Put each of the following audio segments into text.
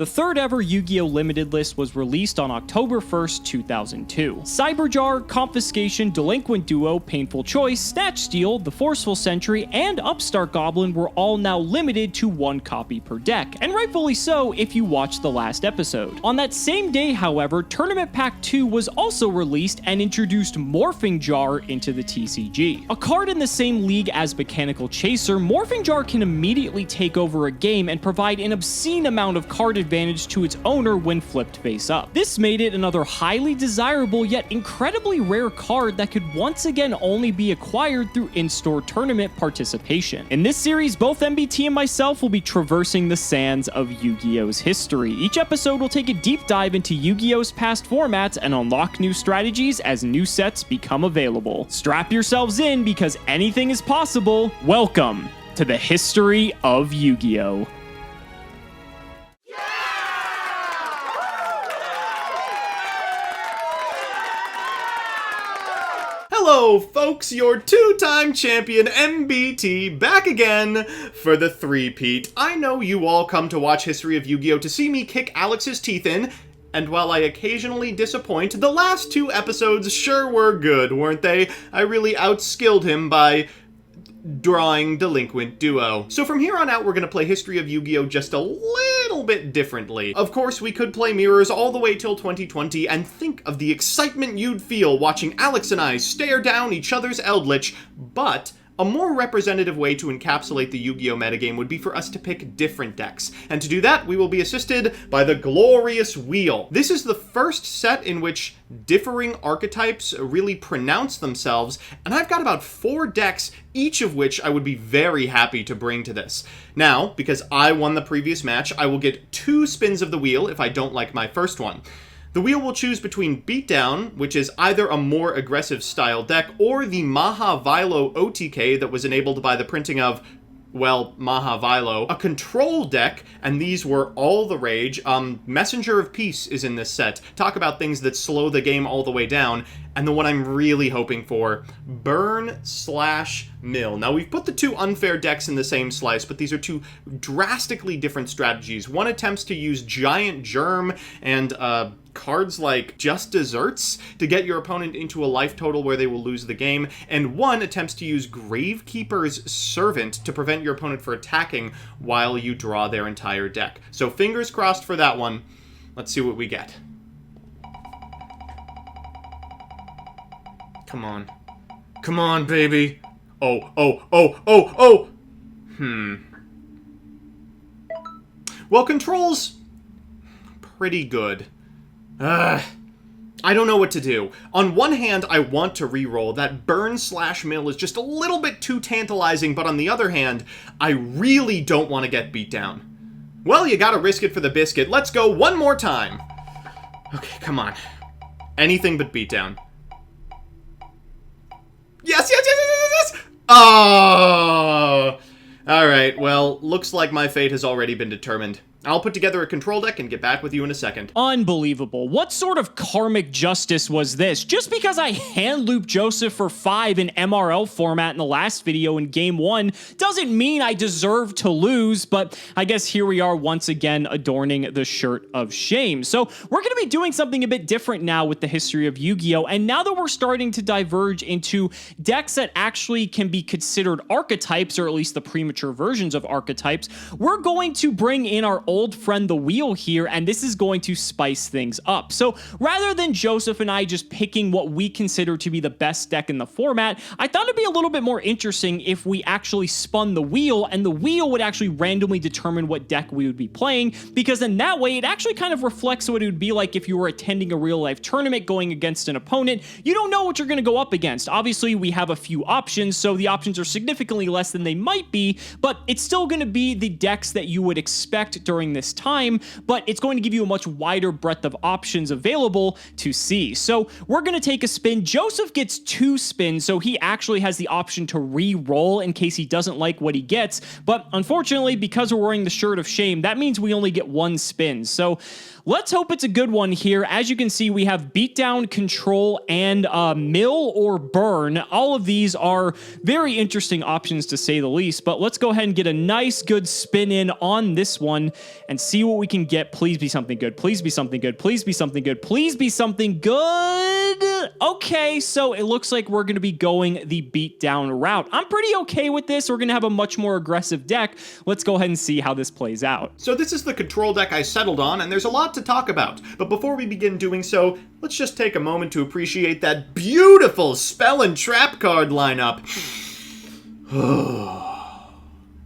The third ever Yu-Gi-Oh! Limited list was released on October 1st, 2002. Cyberjar, Confiscation, Delinquent Duo, Painful Choice, Snatch Steal, The Forceful Sentry, and Upstart Goblin were all now limited to 1 copy per deck, and rightfully so if you watched the last episode. On that same day, however, Tournament Pack 2 was also released and introduced Morphing Jar into the TCG. A card in the same league as Mechanical Chaser, Morphing Jar can immediately take over a game and provide an obscene amount of card advantage to its owner when flipped face up. This made it another highly desirable yet incredibly rare card that could once again only be acquired through in-store tournament participation. In this series, both MBT and myself will be traversing the sands of Yu-Gi-Oh's history. Each episode will take a deep dive into Yu-Gi-Oh's past formats and unlock new strategies as new sets become available. Strap yourselves in because anything is possible. Welcome to the history of Yu-Gi-Oh! Hello folks, your two-time champion MBT back again for the three-peat. I know you all come to watch History of Yu-Gi-Oh! To see me kick Alex's teeth in, and while I occasionally disappoint, the last 2 episodes sure were good, weren't they? I really outskilled him by drawing Delinquent Duo. So from here on out, we're gonna play History of Yu-Gi-Oh! Just a little bit differently. Of course, we could play Mirrors all the way till 2020, and think of the excitement you'd feel watching Alex and I stare down each other's Eldritch, but a more representative way to encapsulate the Yu-Gi-Oh! Metagame would be for us to pick different decks. And to do that, we will be assisted by the glorious Wheel. This is the first set in which differing archetypes really pronounce themselves, and I've got about 4 decks, each of which I would be very happy to bring to this. Now, because I won the previous match, I will get 2 spins of the wheel if I don't like my first one. The wheel will choose between Beatdown, which is either a more aggressive style deck, or the Mahavilo OTK that was enabled by the printing of, well, Mahavilo, a control deck, and these were all the rage. Messenger of Peace is in this set. Talk about things that slow the game all the way down. And the one I'm really hoping for, Burn/Mill. Now, we've put the 2 unfair decks in the same slice, but these are 2 drastically different strategies. One attempts to use Giant Germ and cards like Just Desserts to get your opponent into a life total where they will lose the game, and one attempts to use Gravekeeper's Servant to prevent your opponent from attacking while you draw their entire deck. So fingers crossed for that one. Let's see what we get. Come on. Come on, baby. Oh. Well, control's pretty good. I don't know what to do. On one hand, I want to reroll. That Burn/Mill is just a little bit too tantalizing, but on the other hand, I really don't want to get beat down. Well, you gotta risk it for the biscuit. Let's go one more time. Okay, come on. Anything but beatdown. Yes! Oh! Alright, well, looks like my fate has already been determined. I'll put together a control deck and get back with you in a second. Unbelievable. What sort of karmic justice was this? Just because I hand-looped Joseph for 5 in MRL format in the last video in Game 1 doesn't mean I deserve to lose, but I guess here we are once again adorning the shirt of shame. So we're going to be doing something a bit different now with the History of Yu-Gi-Oh! And now that we're starting to diverge into decks that actually can be considered archetypes, or at least the premature versions of archetypes, we're going to bring in our old friend the Wheel here, and this is going to spice things up. So rather than Joseph and I just picking what we consider to be the best deck in the format, I thought it'd be a little bit more interesting if we actually spun the wheel, and the wheel would actually randomly determine what deck we would be playing, because in that way it actually kind of reflects what it would be like if you were attending a real-life tournament going against an opponent. You don't know what you're going to go up against. Obviously, we have a few options, so the options are significantly less than they might be, but it's still going to be the decks that you would expect during this time, but it's going to give you a much wider breadth of options available to see. So we're going to take a spin. Joseph gets 2 spins, so he actually has the option to re-roll in case he doesn't like what he gets, but unfortunately, because we're wearing the shirt of shame, that means we only get 1 spin. So let's hope it's a good one here. As you can see, we have Beatdown, Control, and Mill or Burn. All of these are very interesting options to say the least, but let's go ahead and get a nice good spin in on this one and see what we can get. Please be something good. Please be something good. Please be something good. Please be something good. Okay, so it looks like we're going to be going the beatdown route. I'm pretty okay with this. We're going to have a much more aggressive deck. Let's go ahead and see how this plays out. So this is the control deck I settled on, and there's a lot to talk about. But before we begin doing so, let's just take a moment to appreciate that beautiful spell and trap card lineup.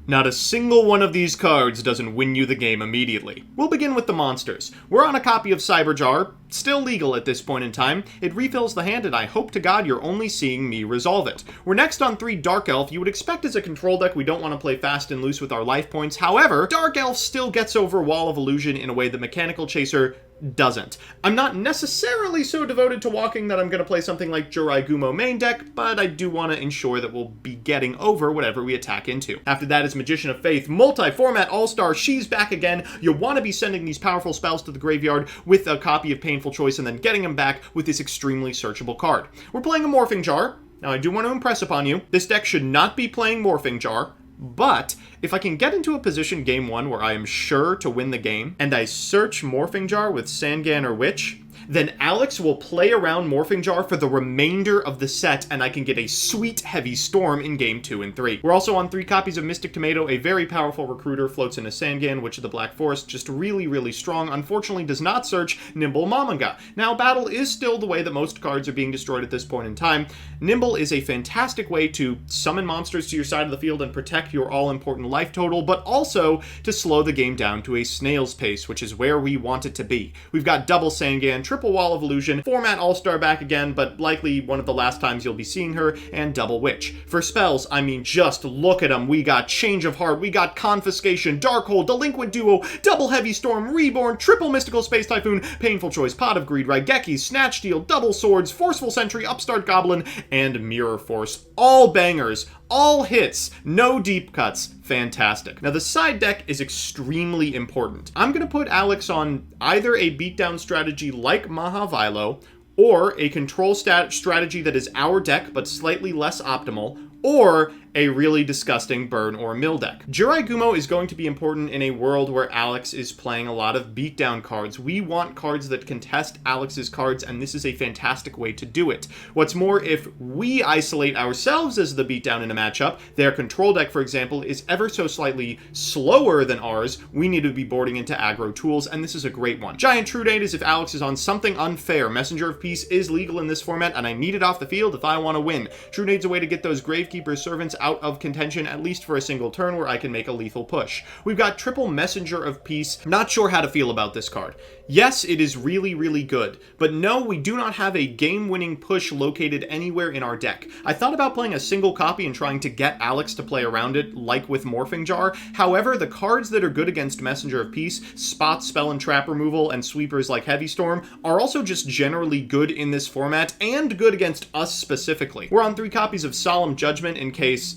Not a single one of these cards doesn't win you the game immediately. We'll begin with the monsters. We're on a copy of Cyberjar, still legal at this point in time. It refills the hand, and I hope to God you're only seeing me resolve it. We're next on 3 Dark Elf. You would expect as a control deck we don't want to play fast and loose with our life points. However, Dark Elf still gets over Wall of Illusion in a way the Mechanical Chaser doesn't. I'm not necessarily so devoted to walking that I'm going to play something like Cimoooooooo main deck, but I do want to ensure that we'll be getting over whatever we attack into. After that is Magician of Faith, multi-format all-star, she's back again. You want to be sending these powerful spells to the graveyard with a copy of Painful Choice and then getting them back with this extremely searchable card. We're playing a Morphing Jar. Now I do want to impress upon you, this deck should not be playing Morphing Jar. But if I can get into a position game 1 where I am sure to win the game, and I search Morphing Jar with Sangan or Witch, then Alex will play around Morphing Jar for the remainder of the set, and I can get a sweet Heavy Storm in game 2 and 3. We're also on 3 copies of Mystic Tomato. A very powerful recruiter floats into Sangan, Witch of the Black Forest, just really, really strong. Unfortunately does not search Nimble Mamanga. Now, Battle is still the way that most cards are being destroyed at this point in time. Nimble is a fantastic way to summon monsters to your side of the field and protect your all-important life total, but also to slow the game down to a snail's pace, which is where we want it to be. We've got double Sangan, triple Wall of Illusion, format all-star back again, but likely one of the last times you'll be seeing her, and double Witch. For spells, I mean, just look at them. We got Change of Heart, we got Confiscation, Darkhold, Delinquent Duo, double Heavy Storm, Reborn, triple Mystical Space Typhoon, Painful Choice, Pot of Greed, Raigeki, Snatch Steal, double Swords, Forceful Sentry, Upstart Goblin, and Mirror Force. All bangers, all hits, no deep cuts. Fantastic. Now the side deck is extremely important. I'm going to put Alex on either a beatdown strategy like Mahavilo, or a control strategy that is our deck but slightly less optimal, or a really disgusting burn or mill deck. Cimoooooooo is going to be important in a world where Alex is playing a lot of beatdown cards. We want cards that contest Alex's cards, and this is a fantastic way to do it. What's more, if we isolate ourselves as the beatdown in a matchup, their control deck, for example, is ever so slightly slower than ours, we need to be boarding into aggro tools, and this is a great one. Giant True Date is if Alex is on something unfair. Messenger of Peace is legal in this format, and I need it off the field if I want to win. True Date's a way to get those Gravekeeper's Servants out of contention, at least for a single turn where I can make a lethal push. We've got triple Messenger of Peace. Not sure how to feel about this card. Yes, it is really, really good, but no, we do not have a game-winning push located anywhere in our deck. I thought about playing a single copy and trying to get Alex to play around it, like with Morphing Jar. However, the cards that are good against Messenger of Peace, Spot, Spell and Trap Removal, and sweepers like Heavy Storm, are also just generally good in this format, and good against us specifically. We're on 3 copies of Solemn Judgment in case...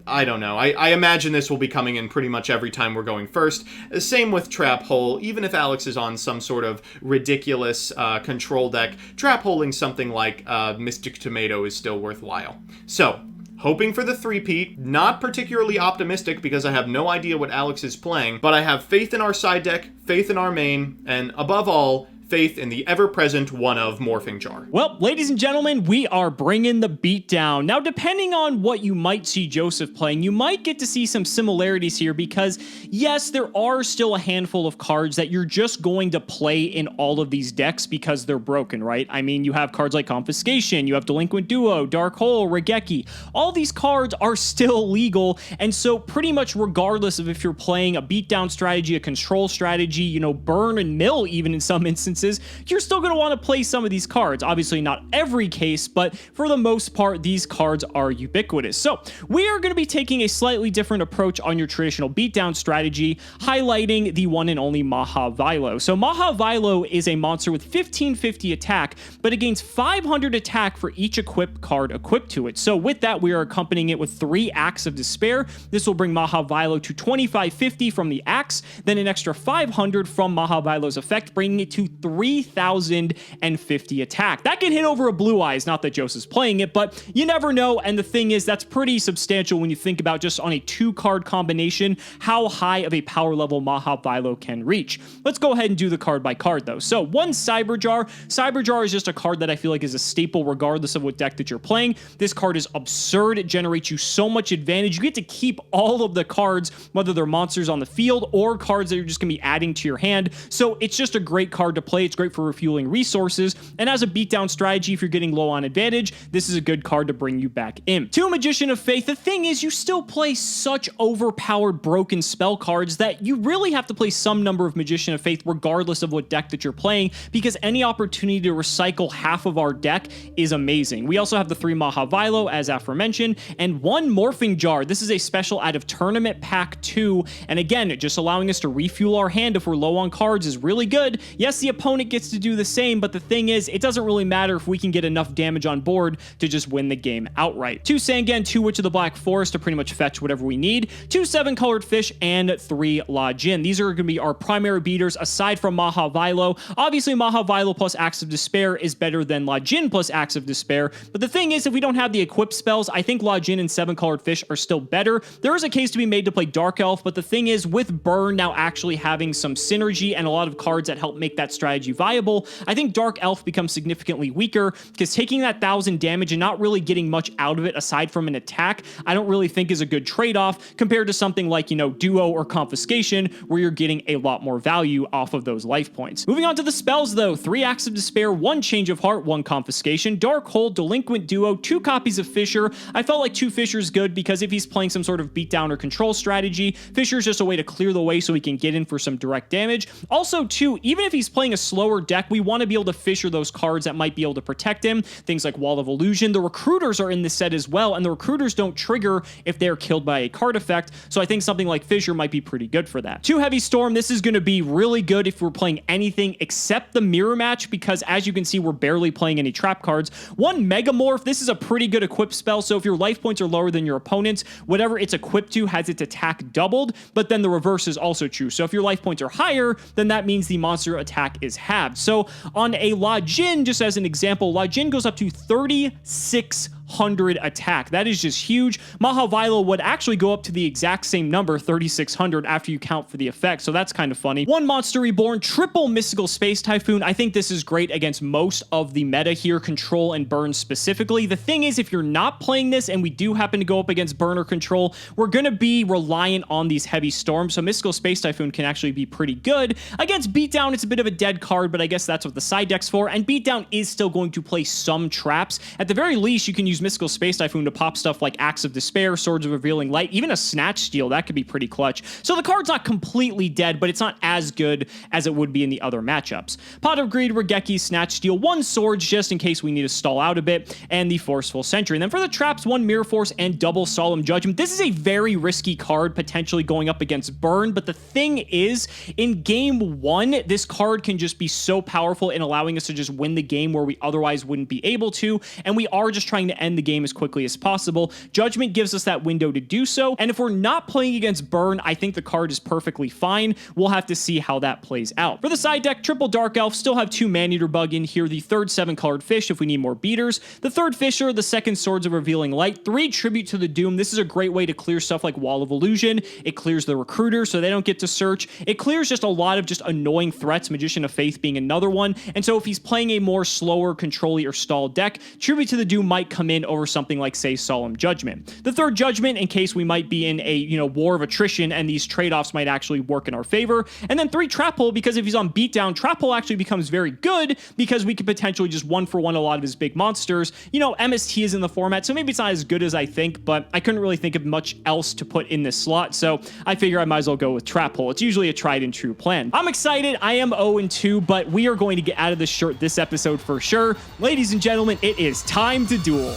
I don't know. I imagine this will be coming in pretty much every time we're going first. Same with Trap Hole. Even if Alex is on some sort of ridiculous control deck, Trap Holing something like Mystic Tomato is still worthwhile. So, hoping for the three-peat, not particularly optimistic because I have no idea what Alex is playing, but I have faith in our side deck, faith in our main, and above all, faith in the ever-present one of Morphing Jar. Well, ladies and gentlemen, we are bringing the beat down. Now, depending on what you might see Joseph playing, you might get to see some similarities here because, yes, there are still a handful of cards that you're just going to play in all of these decks because they're broken, right? I mean, you have cards like Confiscation, you have Delinquent Duo, Dark Hole, Raigeki. All these cards are still legal, and so pretty much regardless of if you're playing a beatdown strategy, a control strategy, you know, burn and mill even in some instances, you're still going to want to play some of these cards. Obviously not every case, but for the most part, these cards are ubiquitous. So we are going to be taking a slightly different approach on your traditional beatdown strategy, highlighting the one and only Mahavilo. So Mahavilo is a monster with 1550 attack, but it gains 500 attack for each equipped card equipped to it. So with that, we are accompanying it with 3 Acts of Despair. This will bring Mahavilo to 2550 from the Axe, then an extra 500 from Mahavilo's effect, bringing it to 3,050 attack. That can hit over a Blue Eyes, not that Joseph's playing it, but you never know, and the thing is, that's pretty substantial when you think about just on a 2-card combination, how high of a power level Mahavilo can reach. Let's go ahead and do the card by card though. So 1 Cyberjar. Cyberjar is just a card that I feel like is a staple regardless of what deck that you're playing. This card is absurd. It generates you so much advantage. You get to keep all of the cards, whether they're monsters on the field or cards that you're just going to be adding to your hand. So it's just a great card to play. It's great for refueling resources. And as a beatdown strategy, if you're getting low on advantage, this is a good card to bring you back in. 2 Magician of Faith. The thing is, you still play such overpowered broken spell cards that you really have to play some number of Magician of Faith regardless of what deck that you're playing, because any opportunity to recycle half of our deck is amazing. We also have the 3 Mahavilo, as aforementioned, and 1 Morphing Jar. This is a special out of Tournament Pack 2, and again, just allowing us to refuel our hand if we're low on cards is really good. Yes, the opponent gets to do the same, but the thing is, it doesn't really matter if we can get enough damage on board to just win the game outright. 2 Sangan, 2 Witch of the Black Forest to pretty much fetch whatever we need, 2 7-colored fish, and 3 La Jin. These are going to be our primary beaters aside from Mahavilo. Obviously, Mahavilo plus Acts of Despair is better than La Jin plus Acts of Despair, but the thing is, if we don't have the equipped spells, I think La Jin and 7-colored fish are still better. There is a case to be made to play Dark Elf, but the thing is, with Burn now actually having some synergy and a lot of cards that help make that strategy viable, I think Dark Elf becomes significantly weaker, because taking that 1,000 damage and not really getting much out of it aside from an attack, I don't really think is a good trade-off compared to something like, you know, Duo or Confiscation, where you're getting a lot more value off of those life points. Moving on to the spells though, 3 Acts of Despair, 1 Change of Heart, 1 Confiscation, Dark Hold, Delinquent Duo, 2 copies of Fissure. I felt like 2 Fissure is good because if he's playing some sort of beatdown or control strategy, Fissure is just a way to clear the way so he can get in for some direct damage. Also, too, even if he's playing a slower deck, we want to be able to Fissure those cards that might be able to protect him. Things like Wall of Illusion. The Recruiters are in this set as well, and the Recruiters don't trigger if they're killed by a card effect, so I think something like Fissure might be pretty good for that. 2 Heavy Storm. This is going to be really good if we're playing anything except the Mirror Match, because as you can see, we're barely playing any trap cards. 1 Megamorph. This is a pretty good equipped spell, so if your life points are lower than your opponent's, whatever it's equipped to has its attack doubled, but then the reverse is also true. So if your life points are higher, then that means the monster attack is halved. So on a La Jin, just as an example, La Jin goes up to 3,600 attack. That is just huge. Mahavilo would actually go up to the exact same number, 3,600, after you count for the effect, so that's kind of funny. 1 Monster Reborn, triple Mystical Space Typhoon. I think this is great against most of the meta here, Control and Burn specifically. The thing is, if you're not playing this and we do happen to go up against Burn or Control, we're going to be reliant on these Heavy Storms, so Mystical Space Typhoon can actually be pretty good. Against Beatdown, it's a bit of a dead card, but I guess that's what the side deck's for, and Beatdown is still going to play some traps. At the very least, you can use Mystical Space Typhoon to pop stuff like Acts of Despair, Swords of Revealing Light, even a Snatch Steal. That could be pretty clutch. So the card's not completely dead, but it's not as good as it would be in the other matchups. Pot of Greed, Regeki, Snatch Steal, 1 Swords just in case we need to stall out a bit, and the Forceful Sentry. And then for the traps, 1 Mirror Force and double Solemn Judgment. This is a very risky card, potentially going up against Burn, but the thing is, in game 1, this card can just be so powerful in allowing us to just win the game where we otherwise wouldn't be able to, and we are just trying to end the game as quickly as possible. Judgment gives us that window to do so, and if we're not playing against Burn, I think the card is perfectly fine. We'll have to see how that plays out. For the side deck, triple Dark Elf, still have 2 Maneater Bug in here, the 3rd 7-colored fish if we need more beaters, the 3rd Fissure, the 2nd Swords of Revealing Light, 3 Tribute to the Doom. This is a great way to clear stuff like Wall of Illusion. It clears the Recruiter so they don't get to search. It clears just a lot of just annoying threats, Magician of Faith being another one, and so if he's playing a more slower, control-y, or stalled deck, Tribute to the Doom might come in over something like, say, Solemn Judgment. The 3rd Judgment, in case we might be in a, you know, war of attrition and these trade-offs might actually work in our favor, and then 3 Trap Hole, because if he's on Beatdown, Trap Hole actually becomes very good because we could potentially just 1-for-1 a lot of his big monsters. You know, MST is in the format, so maybe it's not as good as I think, but I couldn't really think of much else to put in this slot, so I figure I might as well go with Trap Hole. It's usually a tried and true plan. I'm excited. I am 0-2, but we are going to get out of this shirt this episode for sure. Ladies and gentlemen, it is time to duel.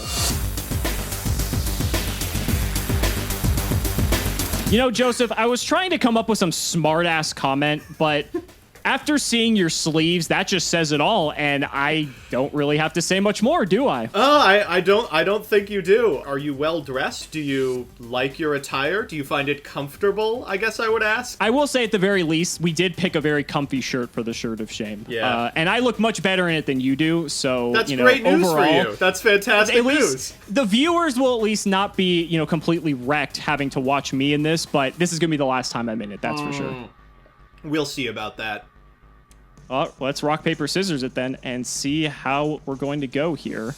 You know, Joseph, I was trying to come up with some smart-ass comment, but After seeing your sleeves, that just says it all, and I don't really have to say much more, do I? I don't think you do. Are you well dressed? Do you like your attire? Do you find it comfortable? I guess I would ask. I will say at the very least, we did pick a very comfy shirt for the shirt of shame. Yeah. And I look much better in it than you do, so, That's you know, great news overall, for you. That's fantastic at news. least the viewers will at least not be, you know, completely wrecked having to watch me in this, but this is going to be the last time I'm in it, that's for sure. We'll see about that. Let's rock, paper, scissors it then and see how we're going to go here.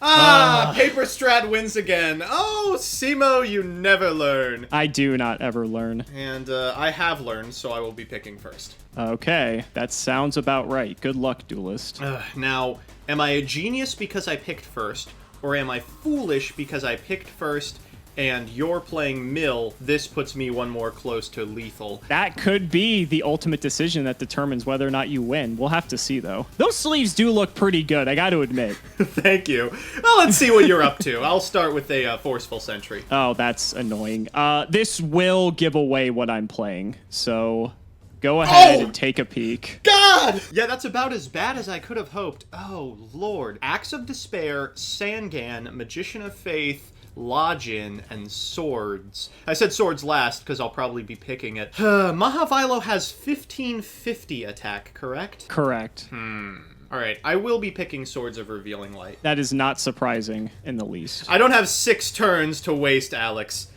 Paper Strat wins again. Oh, Simo, you never learn. I do not ever learn. And I have learned, so I will be picking first. Okay, that sounds about right. Good luck, duelist. Now, am I a genius because I picked first, or am I foolish because I picked first and you're playing mill? This puts me one more close to lethal. That could be the ultimate decision that determines whether or not you win. We'll have to see, though. Those sleeves do look pretty good, I got to admit. Thank you. Well, let's see what you're up to. I'll start with a Forceful Sentry. Oh, that's annoying. This will give away what I'm playing, so go ahead and take a peek. God! Yeah, that's about as bad as I could have hoped. Oh, Lord. Axe of Despair, Sangan, Magician of Faith, Lodgin, and Swords. I said Swords last because I'll probably be picking it. Mahavilo has 1550 attack, correct? Correct. Alright, I will be picking Swords of Revealing Light. That is not surprising in the least. I don't have 6 turns to waste, Alex.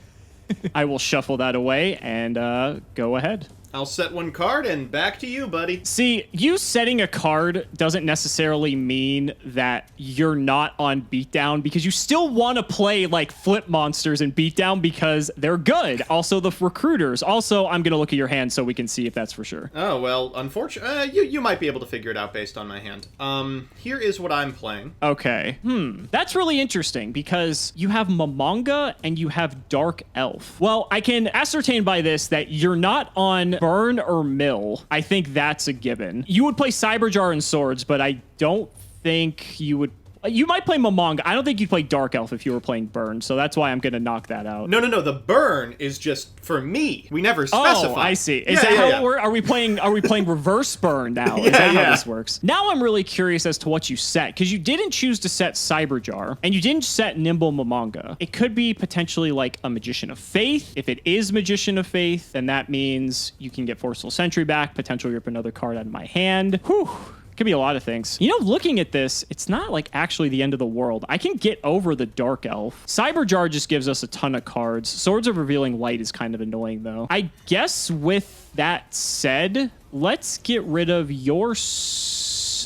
I will shuffle that away and go ahead. I'll set one card, and back to you, buddy. See, you setting a card doesn't necessarily mean that you're not on beatdown, because you still want to play, like, flip monsters in beatdown because they're good. Also, the recruiters. Also, I'm going to look at your hand so we can see if that's for sure. Oh, well, unfortunately, you might be able to figure it out based on my hand. Here is what I'm playing. Okay. That's really interesting, because you have Momonga and you have Dark Elf. Well, I can ascertain by this that you're not on Burn or Mill. I think that's a given. You would play Cyberjar and Swords, but I don't think you would... You might play Momonga. I don't think you'd play Dark Elf if you were playing Burn, so that's why I'm going to knock that out. No. The burn is just for me. We never specify. Oh, I see. Is that how we're... Are we playing reverse Burn now? Is that how this works? Now I'm really curious as to what you set, because you didn't choose to set Cyberjar, and you didn't set Nimble Momonga. It could be potentially like a Magician of Faith. If it is Magician of Faith, then that means you can get Forceful Sentry back, potentially rip another card out of my hand. Whew. Could be a lot of things. You know, looking at this, it's not like actually the end of the world. I can get over the Dark Elf. Cyberjar just gives us a ton of cards. Swords of Revealing Light is kind of annoying, though. I guess with that said, let's get rid of your Cyberjar.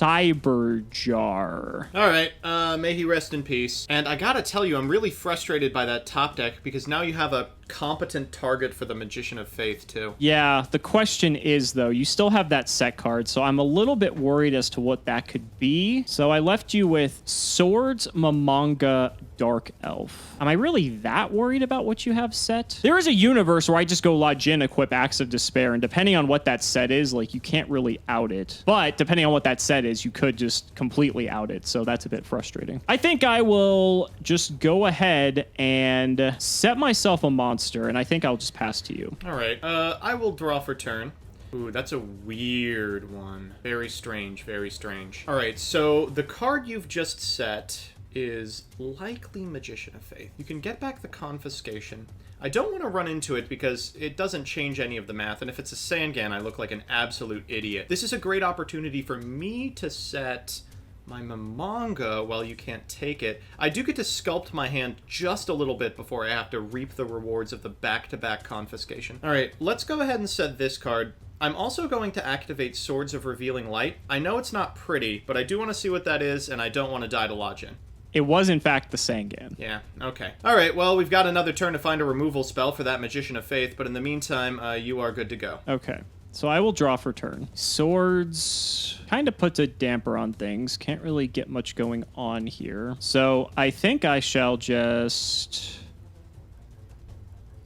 All right, may he rest in peace. And I gotta tell you, I'm really frustrated by that top deck, because now you have a competent target for the Magician of Faith, too. Yeah, the question is, though, you still have that set card, so I'm a little bit worried as to what that could be. So I left you with Swords, Momonga, Dark Elf. Am I really that worried about what you have set? There is a universe where I just go Lodgin, equip Axe of Despair, and depending on what that set is, like, you can't really out it. But depending on what that set is, you could just completely out it, so that's a bit frustrating. I think I will just go ahead and set myself a monster, and I think I'll just pass to you. All right, I will draw for turn. Ooh, that's a weird one. Very strange, very strange. All right, so the card you've just set is likely Magician of Faith. You can get back the Confiscation. I don't want to run into it because it doesn't change any of the math, and if it's a Sangan, I look like an absolute idiot. This is a great opportunity for me to set my Momonga while you can't take it. I do get to sculpt my hand just a little bit before I have to reap the rewards of the back-to-back Confiscation. All right, let's go ahead and set this card. I'm also going to activate Swords of Revealing Light. I know it's not pretty, but I do want to see what that is, and I don't want to die to Lodgin. It was, in fact, the Sangan. Yeah, okay. All right, well, we've got another turn to find a removal spell for that Magician of Faith, but in the meantime, you are good to go. Okay. So I will draw for turn. Swords kind of puts a damper on things. Can't really get much going on here. So I think I shall just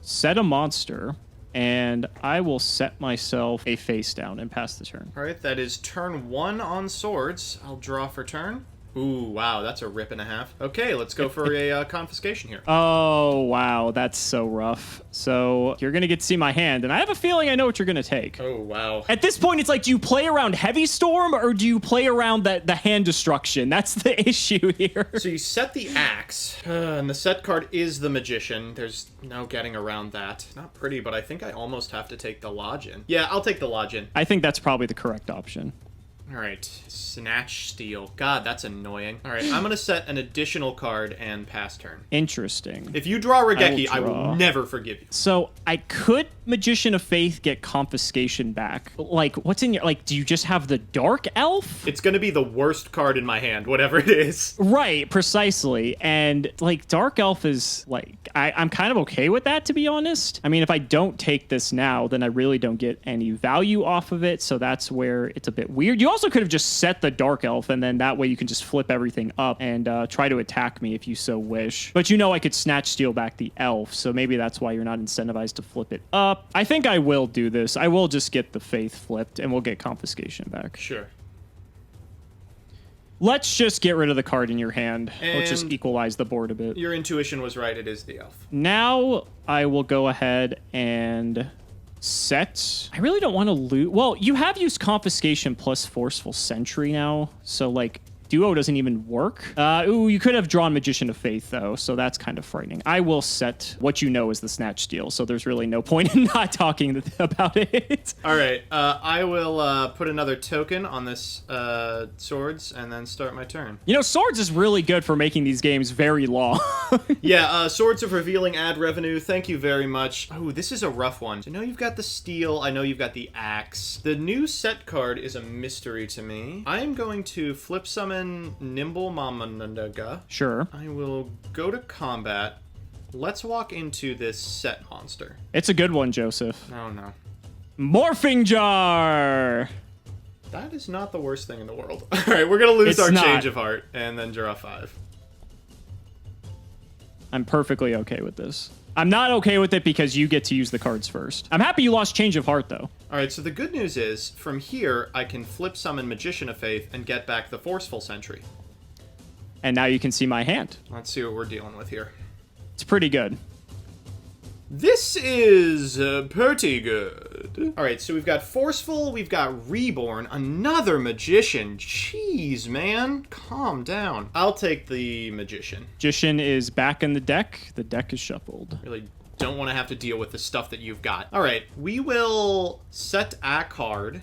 set a monster, and I will set myself a face down and pass the turn. All right, that is turn 1 on Swords. I'll draw for turn. Ooh, wow, that's a rip and a half. Okay, let's go for a confiscation here. Oh, wow, that's so rough. So you're going to get to see my hand, and I have a feeling I know what you're going to take. Oh, wow. At this point, it's like, do you play around Heavy Storm, or do you play around the hand destruction? That's the issue here. So you set the axe, and the set card is the Magician. There's no getting around that. Not pretty, but I think I almost have to take the Lodgin. Yeah, I'll take the Lodgin. I think that's probably the correct option. All right, Snatch Steal. God, that's annoying. All right, I'm going to set an additional card and pass turn. Interesting. If you draw Regeki, I will never forgive you. So I could Magician of Faith get confiscation back. Like, what's in your, like, do you just have the Dark Elf? It's going to be the worst card in my hand, whatever it is. Right, precisely. And, like, Dark Elf is, like, I'm kind of okay with that, to be honest. I mean, if I don't take this now, then I really don't get any value off of it, so that's where it's a bit weird. You also could have just set the Dark Elf, and then that way you can just flip everything up and try to attack me if you so wish. But you know I could Snatch Steal back the Elf, so maybe that's why you're not incentivized to flip it up. I think I will do this. I will just get the Faith flipped, and we'll get confiscation back. Sure. Let's just get rid of the card in your hand. And let's just equalize the board a bit. Your intuition was right. It is the Elf. Now I will go ahead and set. I really don't want to loot. Well, you have used confiscation plus forceful sentry now, so like duo doesn't even work. Ooh, you could have drawn Magician of Faith though, so that's kind of frightening. I will set what you know is the Snatch Steal, so there's really no point in not talking about it. All right, I will put another token on this swords and then start my turn. You know, swords is really good for making these games very long. Yeah, swords of revealing ad revenue. Thank you very much. Oh, this is a rough one. I know you've got the steel. I know you've got the axe. The new set card is a mystery to me. I am going to flip summon Nimble Mamandaga. Sure. I will go to combat. Let's walk into this set monster. It's a good one, Joseph. Oh, no. Morphing Jar! That is not the worst thing in the world. All right, we're going to lose our Change of Heart and then draw 5. I'm perfectly okay with this. I'm not okay with it because you get to use the cards first. I'm happy you lost Change of Heart, though. All right, so the good news is, from here, I can flip summon Magician of Faith and get back the Forceful Sentry. And now you can see my hand. Let's see what we're dealing with here. It's pretty good. This is pretty good. All right, so we've got Forceful, we've got Reborn, another Magician. Jeez, man, calm down. I'll take the Magician. Magician is back in the deck. The deck is shuffled. Really don't want to have to deal with the stuff that you've got. All right, we will set a card,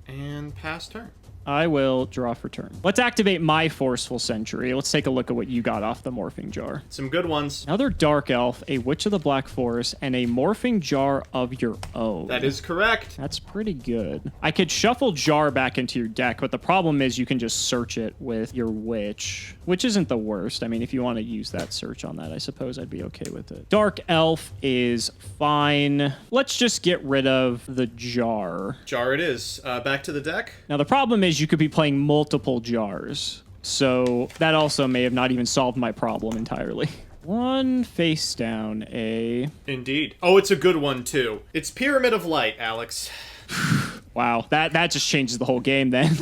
and pass turn. I will draw for turn. Let's activate my Forceful Sentry. Let's take a look at what you got off the Morphing Jar. Some good ones. Another Dark Elf, a Witch of the Black Forest, and a Morphing Jar of your own. That is correct. That's pretty good. I could shuffle Jar back into your deck, but the problem is you can just search it with your Witch, which isn't the worst. I mean, if you want to use that search on that, I suppose I'd be okay with it. Dark Elf is fine. Let's just get rid of the Jar. Jar it is. Back to the deck. Now, the problem is you could be playing multiple Jars, so that also may have not even solved my problem entirely. One face down, a... Indeed. Oh, it's a good one, too. It's Pyramid of Light, Alex. Wow, that just changes the whole game then.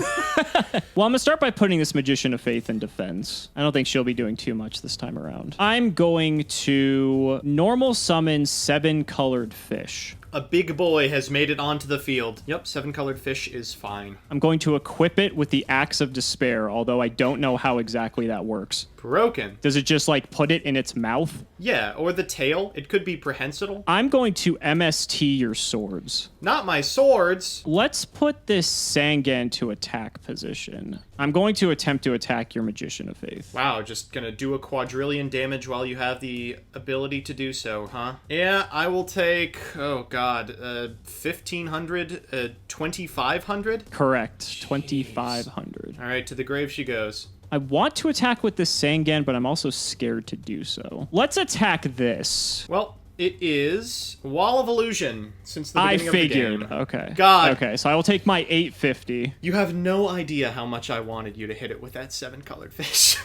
Well, I'm gonna start by putting this Magician of Faith in defense. I don't think she'll be doing too much this time around. I'm going to normal summon 7 colored fish. A big boy has made it onto the field. Yep, 7 colored fish is fine. I'm going to equip it with the Axe of Despair, although I don't know how exactly that works. Broken. Does it just, like, put it in its mouth? Yeah, or the tail. It could be prehensile. I'm going to MST your swords. Not my swords. Let's put this Sangan to attack position. I'm going to attempt to attack your Magician of Faith. Wow, just gonna do a quadrillion damage while you have the ability to do so, huh? Yeah, I will take, oh god, 1,500, 2,500? Correct, 2,500. All right, to the grave she goes. I want to attack with this Sangan, but I'm also scared to do so. Let's attack this. Well, it is Wall of Illusion since the beginning of the game. Okay. God. Okay, so I will take my 850. You have no idea how much I wanted you to hit it with that 7 colored fish.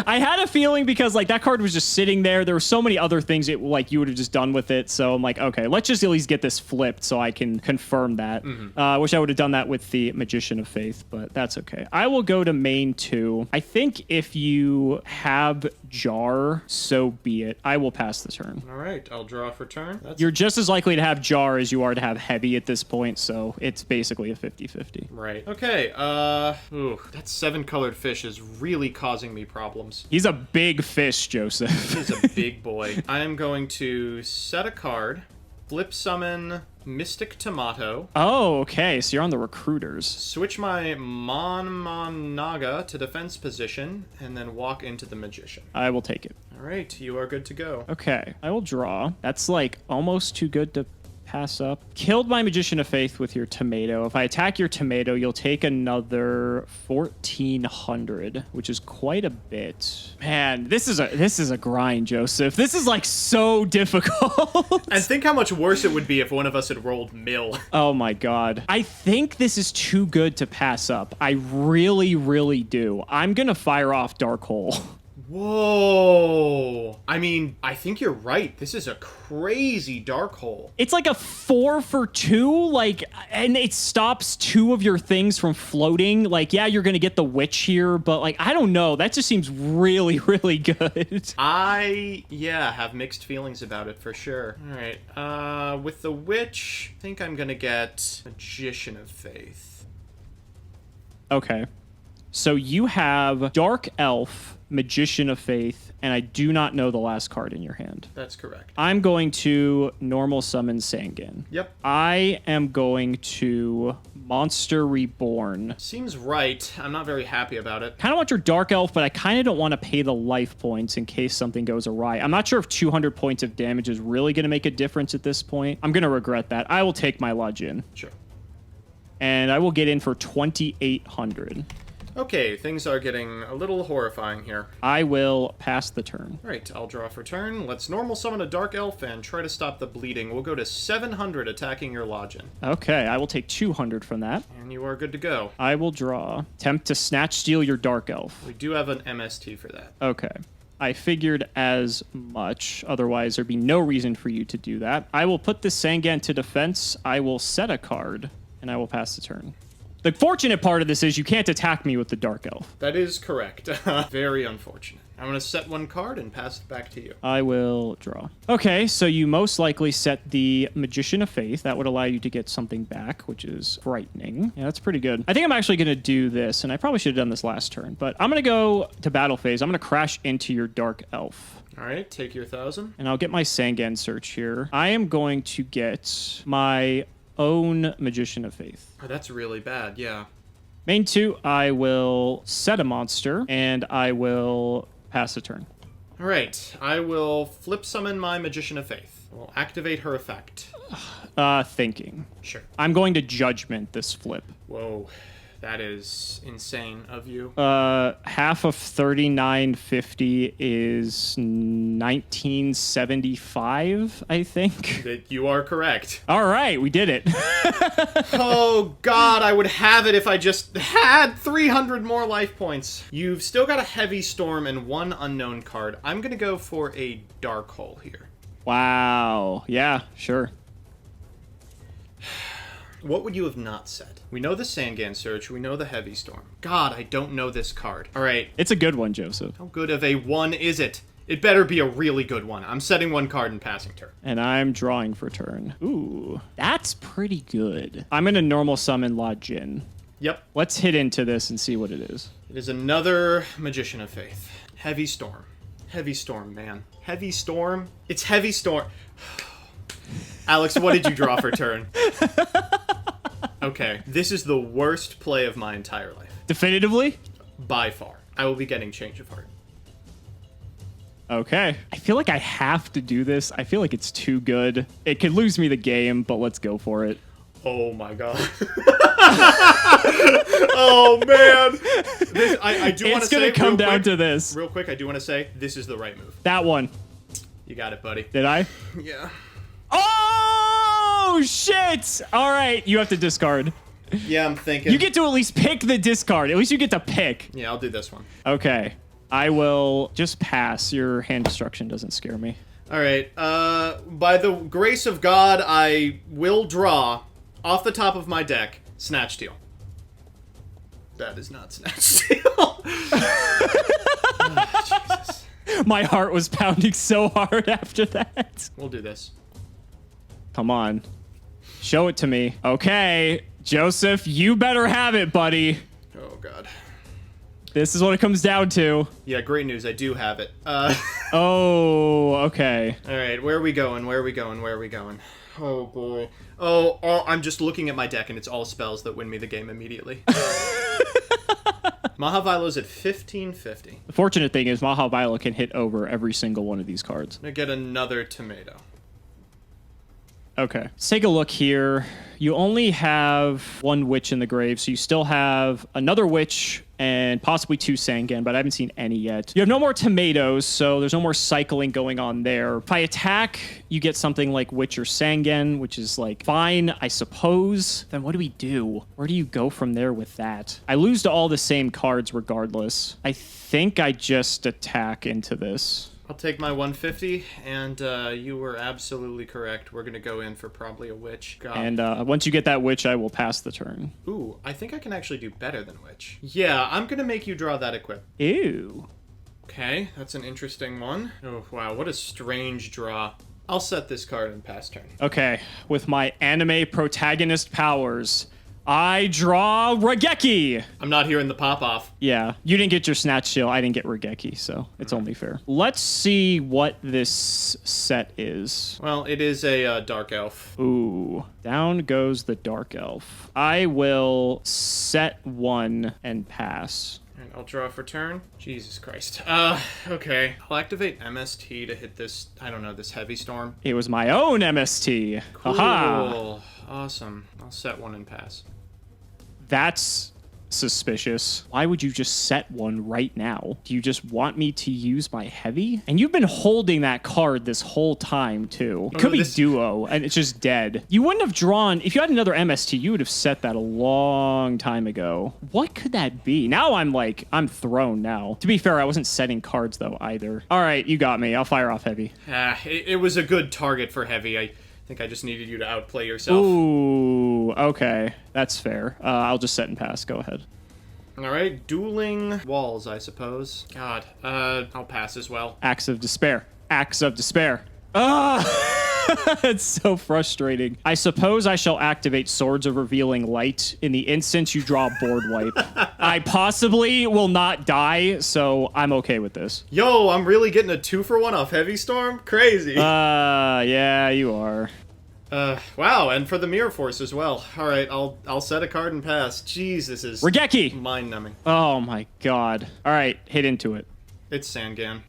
I had a feeling because like that card was just sitting there. There were so many other things it like you would have just done with it. So I'm like, okay, let's just at least get this flipped so I can confirm that. I wish I would have done that with the Magician of Faith, but that's okay. I will go to main 2. I think if you have Jar, so be it. I will pass the turn. All right, I'll draw for turn. You're just as likely to have Jar as you are to have Heavy at this point, so it's basically a 50-50. Right. Okay, ooh, that 7-colored fish is really causing me problems. He's a big fish, Joseph. He's a big boy. I am going to set a card, flip summon Mystic Tomato. Oh, okay, so you're on the recruiters. Switch my Naga to defense position, and then walk into the Magician. I will take it. All right, you are good to go. Okay, I will draw. That's like almost too good to pass up. Killed my Magician of Faith with your tomato. If I attack your tomato, you'll take another 1,400, which is quite a bit. Man, this is a grind, Joseph. This is like so difficult. And think how much worse it would be if one of us had rolled mill. Oh my god. I think this is too good to pass up. I really, really do. I'm gonna fire off Dark Hole. Whoa. I mean, I think you're right. This is a crazy Dark Hole. It's like a 4 for 2, like, and it stops 2 of your things from floating. Like, yeah, you're gonna get the witch here, but like, I don't know. That just seems really, really good. Yeah, have mixed feelings about it for sure. All right, with the witch, I think I'm gonna get Magician of Faith. Okay. So you have Dark Elf, Magician of Faith, and I do not know the last card in your hand. That's correct. I'm going to normal summon Sangan. Yep. I am going to Monster Reborn. Seems right. I'm not very happy about it. Kind of want your Dark Elf, but I kind of don't want to pay the life points in case something goes awry. I'm not sure if 200 points of damage is really going to make a difference at this point. I'm going to regret that. I will take my Lajin. Sure. And I will get in for 2,800. Okay, things are getting a little horrifying here. I will pass the turn. All right, I'll draw for turn. Let's normal summon a Dark Elf and try to stop the bleeding. We'll go to 700 attacking your Lajin. Okay, I will take 200 from that. And you are good to go. I will draw. Attempt to snatch steal your Dark Elf. We do have an MST for that. Okay. I figured as much. Otherwise, there'd be no reason for you to do that. I will put this Sangan to defense. I will set a card, and I will pass the turn. The fortunate part of this is you can't attack me with the Dark Elf. That is correct. Very unfortunate. I'm going to set one card and pass it back to you. I will draw. Okay, so you most likely set the Magician of Faith. That would allow you to get something back, which is frightening. Yeah, that's pretty good. I think I'm actually going to do this, and I probably should have done this last turn, but I'm going to go to battle phase. I'm going to crash into your Dark Elf. All right, take your 1,000. And I'll get my Sangan search here. I am going to get my own Magician of Faith. Oh, that's really bad, yeah. Main 2, I will set a monster, and I will pass a turn. All right, I will flip summon my Magician of Faith. We'll activate her effect. Thinking. Sure. I'm going to Judgment this flip. Whoa, that is insane of you. Half of 3950 is 1975, I think. That you are correct. All right, we did it. Oh, God, I would have it if I just had 300 more life points. You've still got a Heavy Storm and one unknown card. I'm going to go for a Dark Hole here. Wow. Yeah, sure. What would you have not said? We know the Sangan Search. We know the Heavy Storm. God, I don't know this card. All right. It's a good one, Joseph. How good of a one is it? It better be a really good one. I'm setting one card and passing turn. And I'm drawing for turn. Ooh, that's pretty good. I'm going to normal summon Lajin. Yep. Let's hit into this and see what it is. It is another Magician of Faith. Heavy Storm. Heavy Storm, man. Heavy Storm? It's Heavy Storm. Alex, what did you draw for turn? Okay, this is the worst play of my entire life. Definitively? By far. I will be getting Change of Heart. Okay. I feel like I have to do this. I feel like it's too good. It could lose me the game, but let's go for it. Oh my god. Oh man. I do want to say, it's going to come down to this. Real quick, I do want to say, this is the right move. That one. You got it, buddy. Did I? Yeah. Oh, shit! All right, you have to discard. Yeah, I'm thinking. You get to at least pick the discard. At least you get to pick. Yeah, I'll do this one. Okay. I will just pass. Your hand destruction doesn't scare me. All right. By the grace of God, I will draw off the top of my deck Snatch Steal. That is not Snatch Steal. Oh, Jesus. My heart was pounding so hard after that. We'll do this. Come on. Show it to me. Okay. Joseph, you better have it, buddy. Oh, God. This is what it comes down to. Yeah, great news. I do have it. Oh, okay. All right, where are we going? Where are we going? Where are we going? Oh, boy. Oh, I'm just looking at my deck, and it's all spells that win me the game immediately. Mahavailo's at 1550. The fortunate thing is Mahavilo can hit over every single one of these cards. I'm gonna get another tomato. Okay. Let's take a look here. You only have one witch in the grave, so you still have another witch and possibly 2 Sangan, but I haven't seen any yet. You have no more tomatoes, so there's no more cycling going on there. If I attack, you get something like witch or Sangan, which is like fine, I suppose. Then what do we do? Where do you go from there with that? I lose to all the same cards regardless. I think I just attack into this. I'll take my 150, and you were absolutely correct. We're gonna go in for probably a witch. God. And once you get that witch, I will pass the turn. Ooh, I think I can actually do better than witch. Yeah, I'm gonna make you draw that equip. Ew. Okay, that's an interesting one. Oh, wow, what a strange draw. I'll set this card and pass turn. Okay, with my anime protagonist powers, I draw Raigeki. I'm not hearing the pop-off. Yeah, you didn't get your Snatch Shield. I didn't get Raigeki, so it's only fair. Let's see what this set is. Well, it is a Dark Elf. Ooh, down goes the Dark Elf. I will set 1 and pass. And I'll draw for turn. Jesus Christ. Okay. I'll activate MST to hit this, I don't know, this Heavy Storm. It was my own MST. Cool. Aha. Awesome. I'll set 1 and pass. That's suspicious. Why would you just set 1 right now? Do you just want me to use my heavy? And you've been holding that card this whole time, too. It could be duo, and it's just dead. You wouldn't have drawn... If you had another MST, you would have set that a long time ago. What could that be? Now I'm thrown now. To be fair, I wasn't setting cards, though, either. All right, you got me. I'll fire off heavy. It was a good target for heavy. I think I just needed you to outplay yourself. Ooh, okay. That's fair. I'll just set and pass. Go ahead. All right, dueling walls, I suppose. God, I'll pass as well. Acts of despair. Acts of despair. It's so frustrating. I suppose I shall activate Swords of Revealing Light in the instant you draw board wipe. I possibly will not die, so I'm okay with this. Yo, I'm really getting a 2-for-1 off Heavy Storm? Crazy. Yeah, you are. Wow, and for the Mirror Force as well. All right, I'll set a card and pass. Jeez, this is Raigeki! mind-numbing. Oh my god. All right, hit into it. It's Sangan.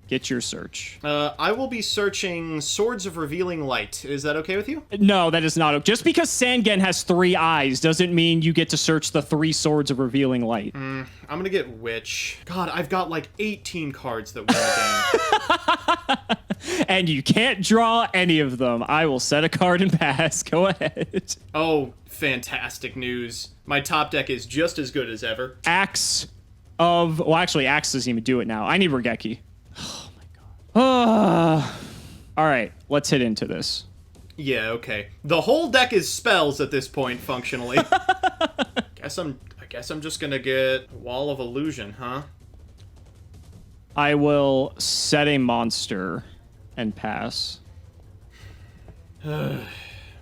Get your search. I will be searching Swords of Revealing Light. Is that okay with you? No, that is not. Just because Sangan has 3 eyes doesn't mean you get to search the 3 Swords of Revealing Light. I'm gonna get Witch. God, I've got like 18 cards that win the game. And you can't draw any of them. I will set a card and pass. Go ahead. Oh, fantastic news. My top deck is just as good as ever. Axe of... Well, actually, Axe doesn't even do it now. I need Raigeki. Oh, my God. All right, let's hit into this. Yeah, okay. The whole deck is spells at this point, functionally. I guess I'm just gonna get Wall of Illusion, huh? I will set a monster and pass.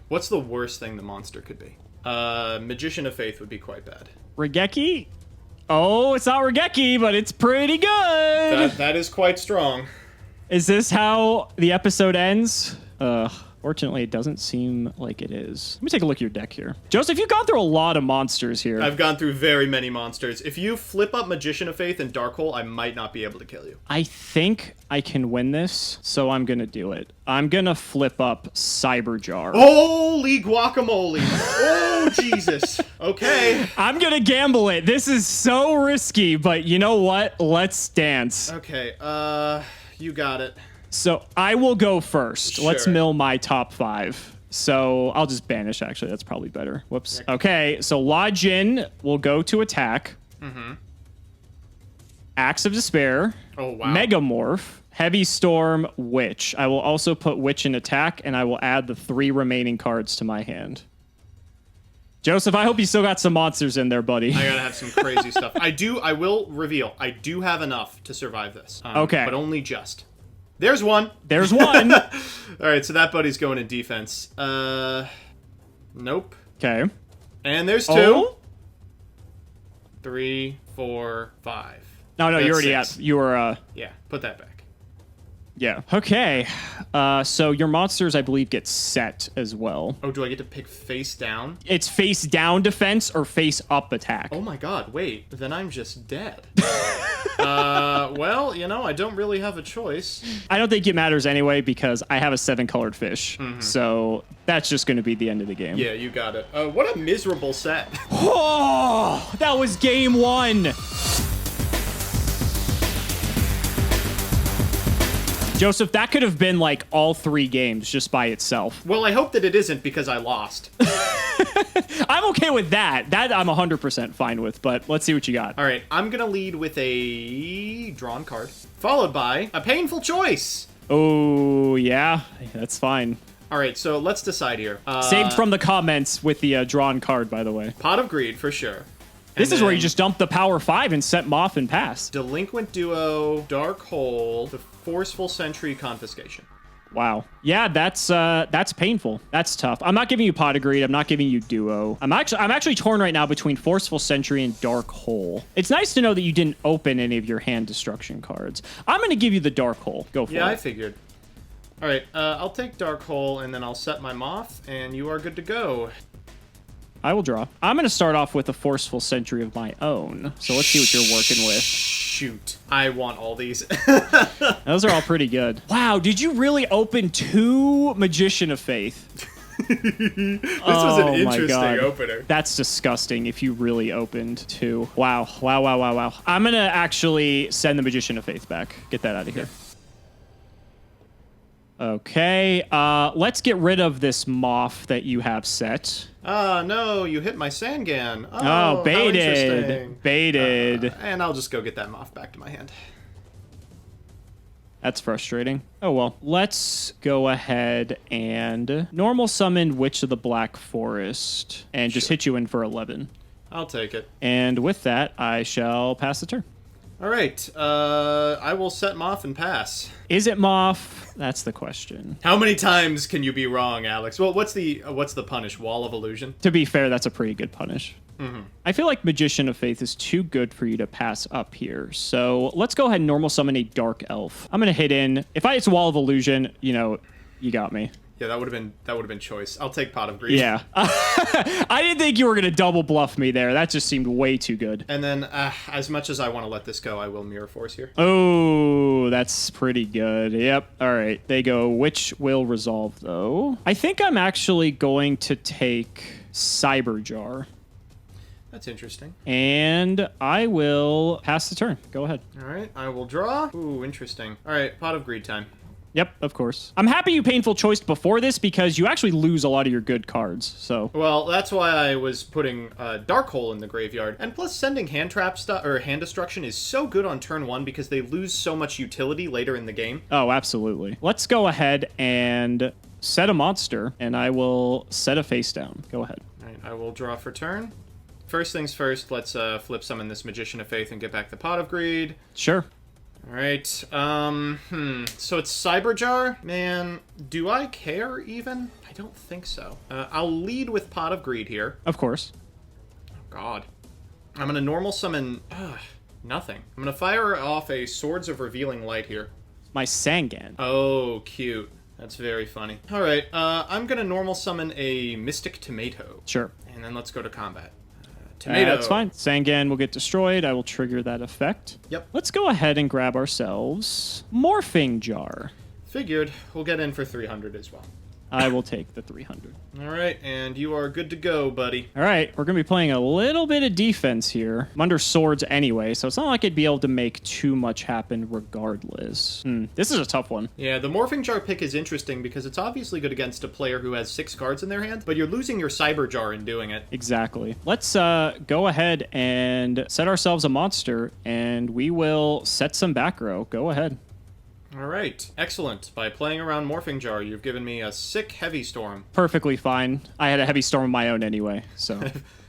What's the worst thing the monster could be? Magician of Faith would be quite bad. Raigeki? Oh, it's not Raigeki, but it's pretty good. That is quite strong. Is this how the episode ends? Fortunately, it doesn't seem like it is. Let me take a look at your deck here. Joseph, you've gone through a lot of monsters here. I've gone through very many monsters. If you flip up Magician of Faith and Dark Hole, I might not be able to kill you. I think I can win this, so I'm going to do it. I'm going to flip up Cyberjar. Holy guacamole. Oh, Jesus. Okay. I'm going to gamble it. This is so risky, but you know what? Let's dance. Okay, you got it. So I will go first. Sure. Let's mill my top 5. So I'll just banish, actually. That's probably better. Whoops. Okay, so Lajin will go to attack. Axe of Despair. Oh, wow. Megamorph. Heavy Storm, Witch. I will also put Witch in attack, and I will add the 3 remaining cards to my hand. Joseph, I hope you still got some monsters in there, buddy. I gotta have some crazy stuff. I will reveal, I do have enough to survive this. Okay. But only just. There's one. There's one. All right, so that buddy's going in defense. Nope. Okay. And there's 2. Oh? 3, 4, 5. No, That's you already 6. had. You were, Yeah, put that back. Yeah. Okay. So your monsters, I believe, get set as well. Oh, do I get to pick face down? It's face down defense or face up attack. Oh my god, wait. Then I'm just dead. Well, you know, I don't really have a choice. I don't think it matters anyway because I have a 7-colored fish. So that's just going to be the end of the game. Yeah, you got it. What a miserable set. Oh, that was game 1. Joseph, that could have been like all 3 games just by itself. Well, I hope that it isn't because I lost. I'm okay with that. That I'm 100% fine with, but let's see what you got. All right, I'm going to lead with a drawn card, followed by a painful choice. Oh, yeah, that's fine. All right, so let's decide here. Saved from the comments with the drawn card, by the way. Pot of Greed, for sure. This And is where you then just dump the power 5 and set Moth and pass. Delinquent Duo, Dark Hole, the Forceful Sentry Confiscation. Wow. Yeah, that's painful. That's tough. I'm not giving you Pot of Greed. I'm not giving you Duo. I'm actually torn right now between Forceful Sentry and Dark Hole. It's nice to know that you didn't open any of your hand destruction cards. I'm going to give you the Dark Hole. Go for it. Yeah, I figured. All right, I'll take Dark Hole, and then I'll set my Moth, and you are good to go. I will draw. I'm going to start off with a Forceful Sentry of my own. So let's see what you're working with. Shoot. I want all these. Those are all pretty good. Wow, did you really open 2 Magician of Faith? This was an interesting opener. That's disgusting if you really opened 2. Wow. Wow. I'm going to actually send the Magician of Faith back. Get that out of here. Okay, let's get rid of this Moth that you have set. No, you hit my Sangan. Oh, baited. Baited. And I'll just go get that Moth back to my hand. That's frustrating. Oh, well. Let's go ahead and normal summon Witch of the Black Forest and just hit you in for 11. I'll take it. And with that, I shall pass the turn. All right, I will set Moth and pass. Is it Moth? That's the question. How many times can you be wrong, Alex? Well, what's the punish? Wall of Illusion? To be fair, that's a pretty good punish. I feel like Magician of Faith is too good for you to pass up here. So let's go ahead and normal summon a Dark Elf. I'm going to hit in. If it's Wall of Illusion, you know, you got me. Yeah, that would have been choice. I'll take Pot of Greed. Yeah. I didn't think you were going to double bluff me there. That just seemed way too good. And then, as much as I want to let this go, I will Mirror Force here. Oh, that's pretty good. Yep. All right. They go. Which will resolve, though? I think I'm actually going to take Cyberjar. That's interesting. And I will pass the turn. Go ahead. All right, I will draw. Ooh, interesting. All right, Pot of Greed time. Yep, of course. I'm happy you painful choiced before this because you actually lose a lot of your good cards, so. Well, that's why I was putting Dark Hole in the graveyard. And plus, sending hand trap stuff or hand destruction is so good on turn 1 because they lose so much utility later in the game. Oh, absolutely. Let's go ahead and set a monster, and I will set a face down. Go ahead. All right, I will draw for turn. First things first, let's flip summon this Magician of Faith and get back the Pot of Greed. Sure. All right, so it's Cyberjar? Man, do I care even? I don't think so. I'll lead with Pot of Greed here. Of course. Oh, God. I'm going to normal summon... nothing. I'm going to fire off a Swords of Revealing Light here. My Sangan. Oh, cute. That's very funny. All right, I'm going to normal summon a Mystic Tomato. Sure. And then let's go to combat. Tomato. That's fine. Sangan will get destroyed. I will trigger that effect. Yep. Let's go ahead and grab ourselves Morphing Jar. Figured. We'll get in for 300 as well. I will take the 300. All right, and you are good to go, buddy. All right, we're going to be playing a little bit of defense here. I'm under swords anyway, so it's not like I'd be able to make too much happen regardless. This is a tough one. Yeah, the Morphing Jar pick is interesting because it's obviously good against a player who has 6 cards in their hand, but you're losing your Cyber Jar in doing it. Exactly. Let's go ahead and set ourselves a monster, and we will set some back row. Go ahead. All right, excellent. By playing around Morphing Jar, you've given me a sick Heavy Storm. Perfectly fine. I had a Heavy Storm of my own anyway, so...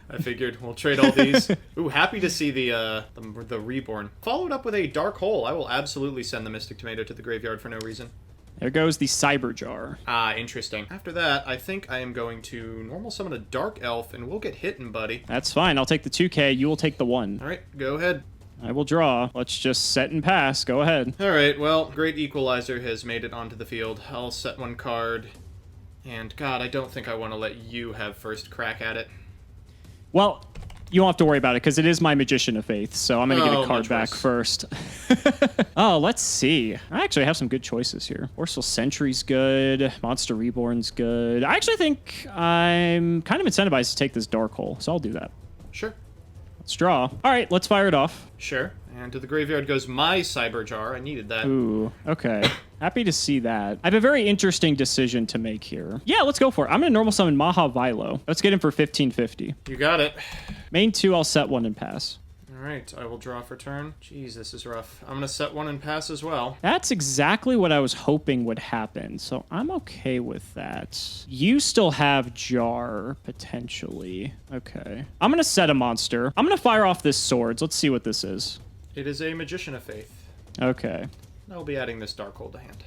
I figured we'll trade all these. Ooh, happy to see the Reborn. Followed up with a Dark Hole. I will absolutely send the Mystic Tomato to the graveyard for no reason. There goes the Cyber Jar. Ah, interesting. After that, I think I am going to normal summon a Dark Elf, and we'll get hitting, buddy. That's fine. I'll take the 2K. You will take the 1. All right, go ahead. I will draw. Let's just set and pass. Go ahead. All right, well, Great Equalizer has made it onto the field. I'll set 1 card. And, God, I don't think I want to let you have first crack at it. Well, you won't have to worry about it because it is my Magician of Faith, so I'm going to get a card back first. Oh, let's see. I actually have some good choices here. Orsul Sentry's good. Monster Reborn's good. I actually think I'm kind of incentivized to take this Dark Hole, so I'll do that. Sure. Let's draw. All right, let's fire it off. Sure. And to the graveyard goes my Cyber Jar. I needed that. Ooh, okay. Happy to see that. I have a very interesting decision to make here. Yeah, let's go for it. I'm going to normal summon Maha Vilo. Let's get him for 1550. You got it. Main 2, I'll set 1 and pass. All right, I will draw for turn. Jeez, this is rough. I'm going to set 1 and pass as well. That's exactly what I was hoping would happen, so I'm okay with that. You still have Jar, potentially. Okay. I'm going to set a monster. I'm going to fire off this Swords. Let's see what this is. It is a Magician of Faith. Okay. I'll be adding this Dark Hole to hand.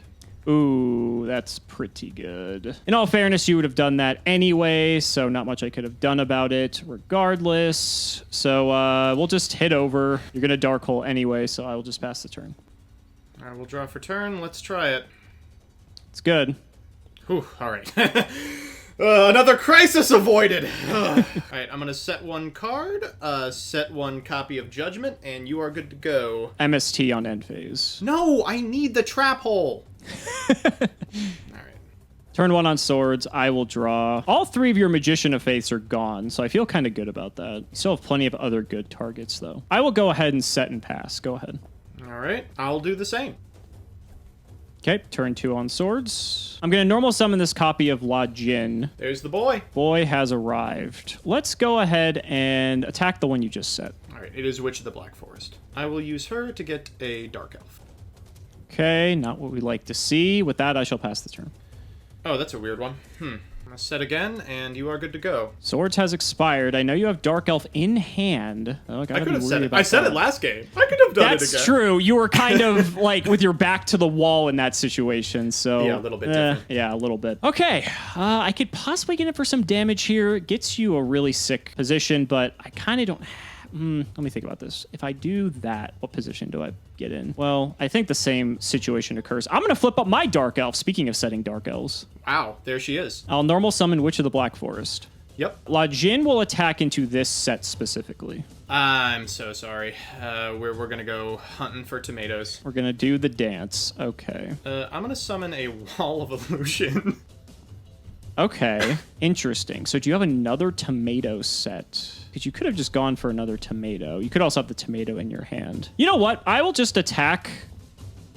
Ooh, that's pretty good. In all fairness, you would have done that anyway, so not much I could have done about it regardless. So we'll just hit over. You're going to Dark Hole anyway, so I will just pass the turn. All right, we'll draw for turn. Let's try it. It's good. Whew, all right. Another crisis avoided. All right, I'm going to set 1 card, set 1 copy of Judgment, and you are good to go. MST on end phase. No, I need the Trap Hole. All right. Turn 1 on Swords. I will draw. All 3 of your Magician of Faiths are gone, so I feel kind of good about that. You still have plenty of other good targets, though. I will go ahead and set and pass. Go ahead. All right, I'll do the same. Okay, turn 2 on Swords. I'm going to normal summon this copy of La Jin. There's the boy. Boy has arrived. Let's go ahead and attack the one you just set. All right, it is Witch of the Black Forest. I will use her to get a Dark Elf. Okay, not what we like to see. With that, I shall pass the turn. Oh, that's a weird one. I'm going to set again, and you are good to go. Swords has expired. I know you have Dark Elf in hand. Oh, I could have said it. I said it last game. I could have done it again. That's true. You were kind of like with your back to the wall in that situation. So yeah, a little bit different. Yeah, a little bit. Okay, I could possibly get it for some damage here. It gets you a really sick position, but I kind of don't let me think about this. If I do that, what position do I get in? Well, I think the same situation occurs. I'm going to flip up my Dark Elf, speaking of setting Dark Elves. Wow, there she is. I'll normal summon Witch of the Black Forest. Yep. La Jin will attack into this set specifically. I'm so sorry. We're going to go hunting for tomatoes. We're going to do the dance. Okay. I'm going to summon a Wall of Illusion. Okay, interesting. So do you have another tomato set? Because you could have just gone for another tomato. You could also have the tomato in your hand. You know what? I will just attack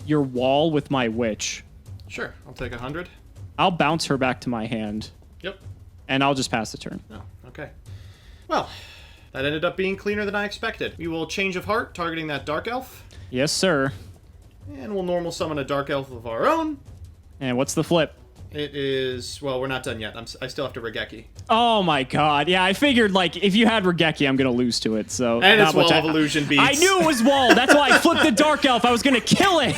your wall with my witch. Sure, I'll take 100. I'll bounce her back to my hand. Yep. And I'll just pass the turn. Oh, okay. Well, that ended up being cleaner than I expected. We will Change of Heart, targeting that Dark Elf. Yes, sir. And we'll normal summon a Dark Elf of our own. And what's the flip? It is... Well, we're not done yet. I still have to Regeki. Oh my god. Yeah, I figured, like, if you had Regeki, I'm going to lose to it, so... And it's Wall of Illusion beats. I knew it was Wall. That's why I flipped the Dark Elf. I was going to kill it.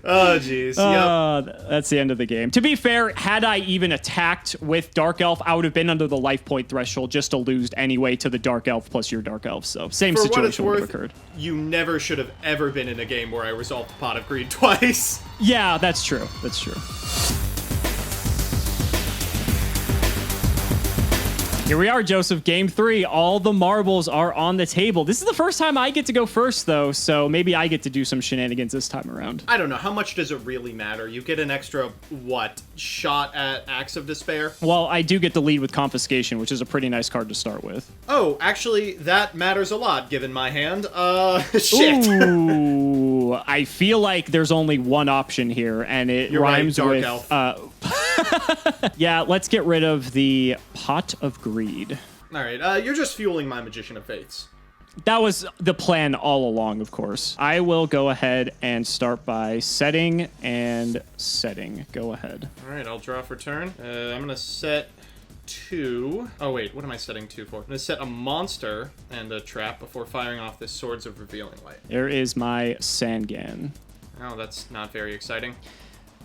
Oh, jeez. Yep. That's the end of the game. To be fair, had I even attacked with Dark Elf, I would have been under the life point threshold just to lose anyway to the Dark Elf plus your Dark Elf, so same situation would have occurred. You never should have ever been in a game where I resolved Pot of Greed twice. Yeah, that's true. That's true. Here we are, Joseph. Game 3. All the marbles are on the table. This is the first time I get to go first, though, so maybe I get to do some shenanigans this time around. I don't know. How much does it really matter? You get an extra, what, shot at Axe of Despair? Well, I do get to lead with Confiscation, which is a pretty nice card to start with. Oh, actually, that matters a lot, given my hand. Shit. Ooh, I feel like there's only one option here, and it rhymes right, with... Dark Elf. Yeah, let's get rid of the Pot of Greed. All right, you're just fueling my Magician of Faiths. That was the plan all along, of course. I will go ahead and start by setting and setting. Go ahead. All right, I'll draw for turn. I'm going to set 2. Oh, wait, what am I setting 2 for? I'm going to set a monster and a trap before firing off this Swords of Revealing Light. There is my Sangan. Oh, that's not very exciting.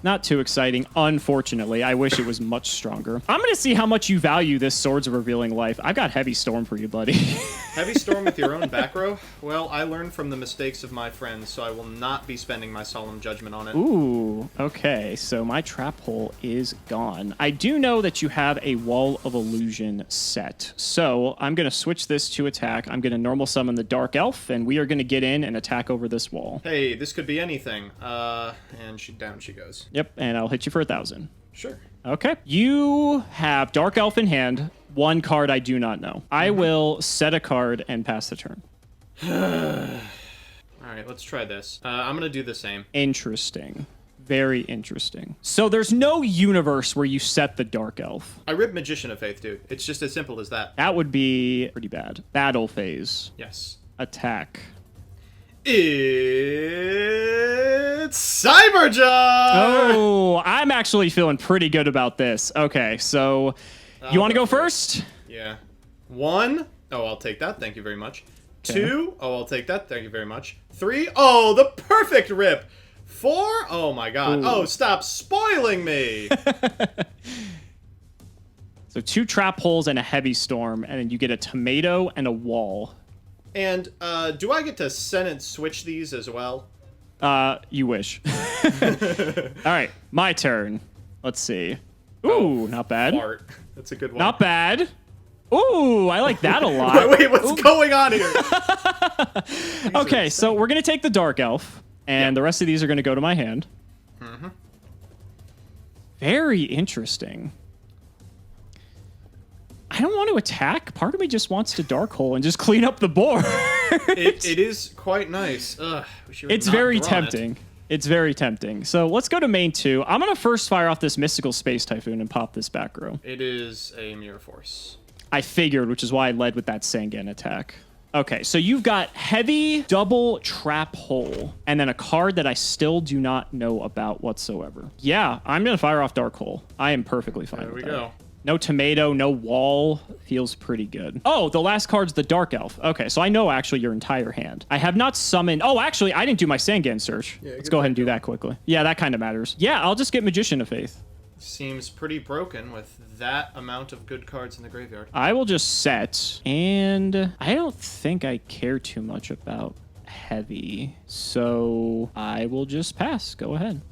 Not too exciting, unfortunately. I wish it was much stronger. I'm going to see how much you value this Swords of Revealing Life. I've got Heavy Storm for you, buddy. Heavy Storm with your own back row? Well, I learned from the mistakes of my friends, so I will not be spending my Solemn Judgment on it. Ooh, okay. So my trap hole is gone. I do know that you have a Wall of Illusion set. So I'm going to switch this to attack. I'm going to normal summon the Dark Elf, and we are going to get in and attack over this wall. Hey, this could be anything. And down she goes. Yep, and I'll hit you for 1,000. Sure. Okay. You have Dark Elf in hand. One card I do not know. I will set a card and pass the turn. All right, let's try this. I'm going to do the same. Interesting. Very interesting. So there's no universe where you set the Dark Elf. I rip Magician of Faith, dude. It's just as simple as that. That would be pretty bad. Battle phase. Yes. Attack. It's Cyberjug! Oh, I'm actually feeling pretty good about this. Okay, so you want to go first? Yeah. 1. Oh, I'll take that. Thank you very much. Okay. 2. Oh, I'll take that. Thank you very much. 3. Oh, the perfect rip. 4. Oh, my God. Ooh. Oh, stop spoiling me. So 2 trap holes and a Heavy Storm, and then you get a tomato and a wall. And do I get to sentence switch these as well? You wish. All right, my turn. Let's see. Ooh, not bad. Fart. That's a good one. Not bad. Ooh, I like that a lot. Wait, what's going on here? Okay, so we're going to take the Dark Elf, and the rest of these are going to go to my hand. Mm-hmm. Very interesting. I don't want to attack. Part of me just wants to Dark Hole and just clean up the board. It is quite nice. Ugh, it's very tempting. It's very tempting. So let's go to main 2. I'm going to first fire off this Mystical Space Typhoon and pop this back row. It is a Mirror Force. I figured, which is why I led with that Sangan attack. Okay, so you've got Heavy Double Trap Hole, and then a card that I still do not know about whatsoever. Yeah, I'm going to fire off Dark Hole. I am perfectly fine with that. There we go. No tomato, no wall. Feels pretty good. Oh, the last card's the Dark Elf. Okay, so I know actually your entire hand. I have not summoned... Oh, actually, I didn't do my Sangan search. Yeah, let's go ahead and do that quickly. Yeah, that kind of matters. Yeah, I'll just get Magician of Faith. Seems pretty broken with that amount of good cards in the graveyard. I will just set, and I don't think I care too much about Heavy, so I will just pass. Go ahead.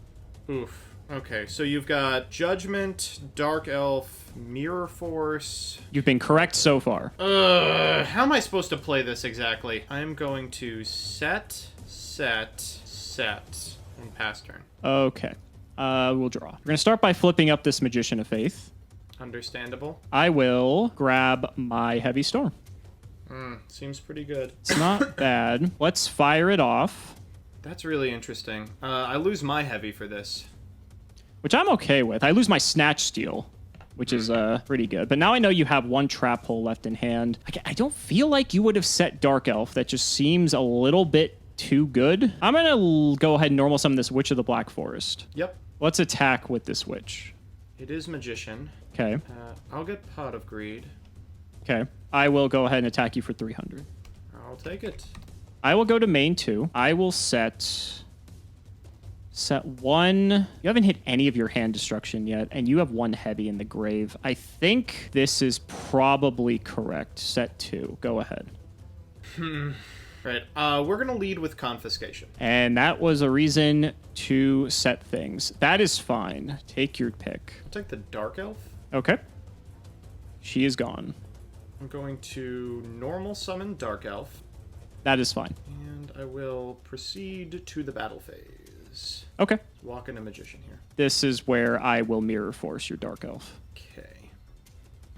Oof. Okay, so you've got Judgment, Dark Elf, Mirror Force. You've been correct so far. How am I supposed to play this exactly? I'm going to set, and pass turn. Okay. We'll draw. We're going to start by flipping up this Magician of Faith. Understandable. I will grab my Heavy Storm. Seems pretty good. It's not bad. Let's fire it off. That's really interesting. I lose my Heavy for this. Which I'm okay with. I lose my Snatch Steal, which is pretty good. But now I know you have 1 trap hole left in hand. I don't feel like you would have set Dark Elf. That just seems a little bit too good. I'm going to go ahead and normal summon this Witch of the Black Forest. Yep. Let's attack with this Witch. It is Magician. Okay. I'll get Pot of Greed. Okay. I will go ahead and attack you for 300. I'll take it. I will go to main 2. I will set 1. You haven't hit any of your hand destruction yet, and you have 1 Heavy in the grave. I think this is probably correct. Set 2. Go ahead. Right. We're going to lead with Confiscation. And that was a reason to set things. That is fine. Take your pick. I'll take the Dark Elf. Okay. She is gone. I'm going to normal summon Dark Elf. That is fine. And I will proceed to the battle phase. Okay. Walk in a magician here. This is where I will mirror force your Dark Elf. Okay.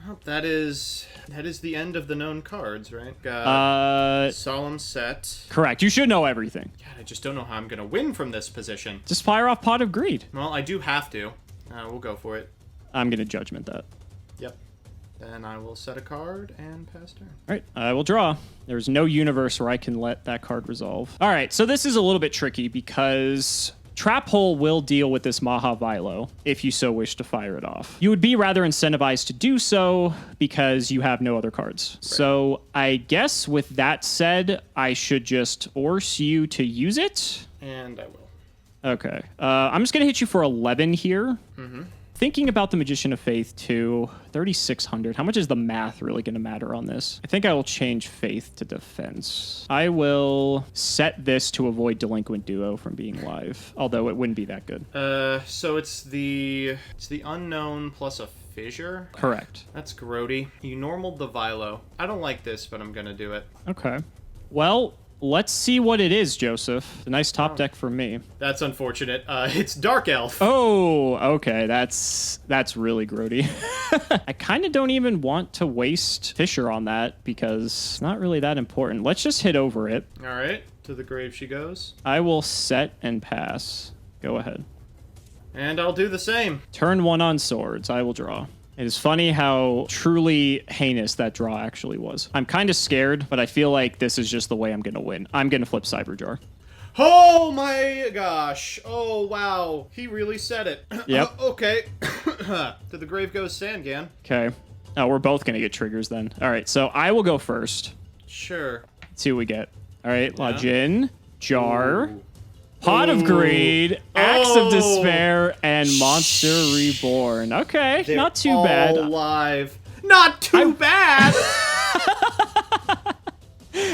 Well, that is the end of the known cards, right? Got Solemn Set. Correct. You should know everything. God, I just don't know how I'm going to win from this position. Just fire off Pot of Greed. Well, I do have to. We'll go for it. I'm going to Judgment that. Yep. Then I will set a card and pass turn. All right, I will draw. There's no universe where I can let that card resolve. All right, so this is a little bit tricky because Trap Hole will deal with this Maha Vilo if you so wish to fire it off. You would be rather incentivized to do so because you have no other cards. Right. So I guess with that said, I should just force you to use it. And I will. Okay. I'm just going to hit you for 11 here. Mm-hmm. Thinking about the Magician of Faith too, 3,600. How much is the math really going to matter on this? I think I will change Faith to Defense. I will set this to avoid Delinquent Duo from being live, although it wouldn't be that good. So it's the unknown plus a fissure? Correct. That's grody. You normaled the Vilo. I don't like this, but I'm going to do it. Okay. Well, let's see what it is, Joseph. A nice top deck for me. That's unfortunate. It's Dark Elf. Oh, okay. That's really grody. I kind of don't even want to waste Fissure on that because it's not really that important. Let's just hit over it. All right. To the grave she goes. I will set and pass. Go ahead. And I'll do the same. Turn 1 on swords. I will draw. It is funny how truly heinous that draw actually was. I'm kind of scared, but I feel like this is just the way I'm going to win. I'm going to flip Cyberjar. Oh my gosh. Oh, wow. He really said it. Yep. Okay. To the grave goes Sangan. Okay. Oh, we're both going to get triggers then. All right, so I will go first. Sure. Let's see what we get. All right, Lajin, Jar, Ooh. Pot of Greed, Axe Oh. of Despair, and Monster Reborn. Okay, They're not too all bad. live. Not too bad.